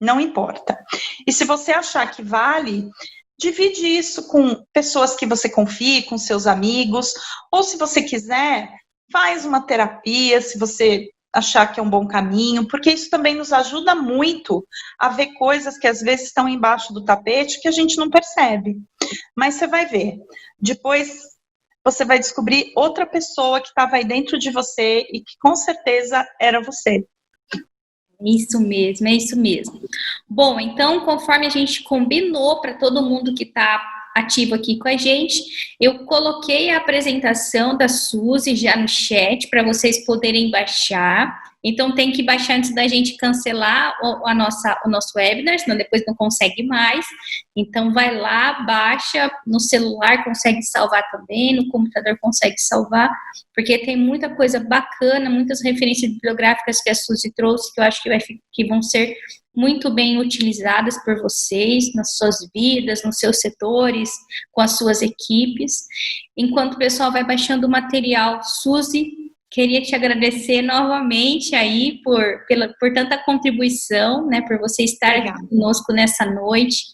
não importa. E se você achar que vale, divide isso com pessoas que você confie, com seus amigos, ou se você quiser, faz uma terapia, se você achar que é um bom caminho, porque isso também nos ajuda muito a ver coisas que às vezes estão embaixo do tapete que a gente não percebe. Mas você vai ver, depois você vai descobrir outra pessoa que estava aí dentro de você e que com certeza era você. Isso mesmo, é isso mesmo. Bom, então, conforme a gente combinou para todo mundo que está ativo aqui com a gente, eu coloquei a apresentação da Suzy já no chat para vocês poderem baixar. Então, tem que baixar antes da gente cancelar o nosso webinar, senão depois não consegue mais. Então, vai lá, baixa, no celular consegue salvar também, no computador consegue salvar, porque tem muita coisa bacana, muitas referências bibliográficas que a Suzy trouxe, que eu acho que vão ser muito bem utilizadas por vocês, nas suas vidas, nos seus setores, com as suas equipes. Enquanto o pessoal vai baixando o material, Suzy, queria te agradecer novamente aí por tanta contribuição, né, por você estar aqui conosco nessa noite,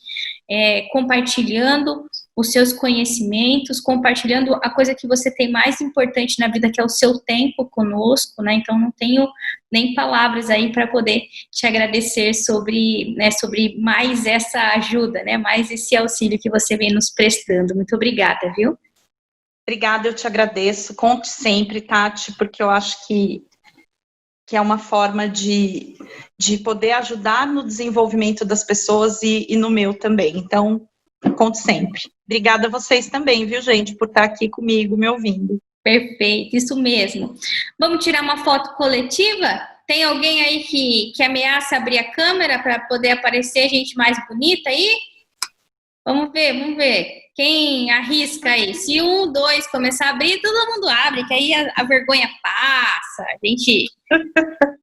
compartilhando os seus conhecimentos, compartilhando a coisa que você tem mais importante na vida, que é o seu tempo conosco, né? Então, não tenho nem palavras aí para poder te agradecer sobre mais essa ajuda, né? Mais esse auxílio que você vem nos prestando. Muito obrigada, viu? Obrigada, eu te agradeço. Conte sempre, Tati, porque eu acho que é uma forma de poder ajudar no desenvolvimento das pessoas e no meu também. Então, conte sempre. Obrigada a vocês também, viu, gente, por estar aqui comigo, me ouvindo. Perfeito, isso mesmo. Vamos tirar uma foto coletiva? Tem alguém aí que ameaça abrir a câmera para poder aparecer gente mais bonita aí? Vamos ver. Quem arrisca aí? Se 1, 2 começar a abrir, todo mundo abre, que aí a vergonha passa. A gente...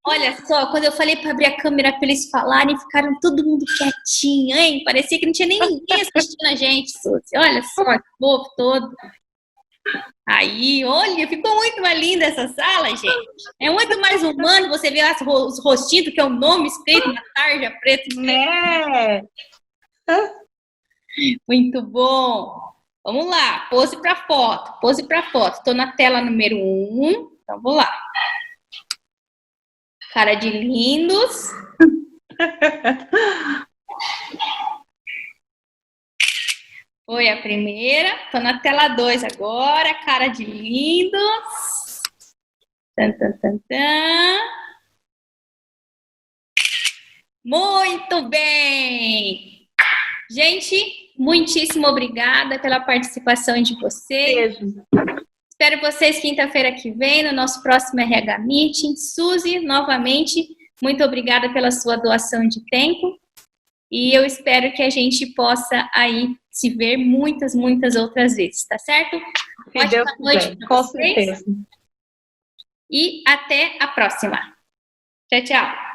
Olha só, quando eu falei para abrir a câmera para eles falarem, ficaram todo mundo quietinho, hein? Parecia que não tinha nem ninguém assistindo a gente, Suzy. Olha só, o povo todo. Aí, olha, ficou muito mais linda essa sala, gente. É muito mais humano você ver lá os rostinhos, que é o nome escrito na tarja preta. Né? Muito bom. Vamos lá, pose para foto. Estou na tela número 1. Então, vou lá. Cara de lindos. Foi a primeira. Estou na tela 2 agora. Cara de lindos. Tan, tan, tan, tan. Muito bem! Gente, muitíssimo obrigada pela participação de vocês. Beijo. Espero vocês quinta-feira que vem, no nosso próximo RH Meeting. Suzy, novamente, muito obrigada pela sua doação de tempo. E eu espero que a gente possa aí se ver muitas, muitas outras vezes, tá certo? Se Deus quiser, com certeza. E até a próxima. Tchau, tchau.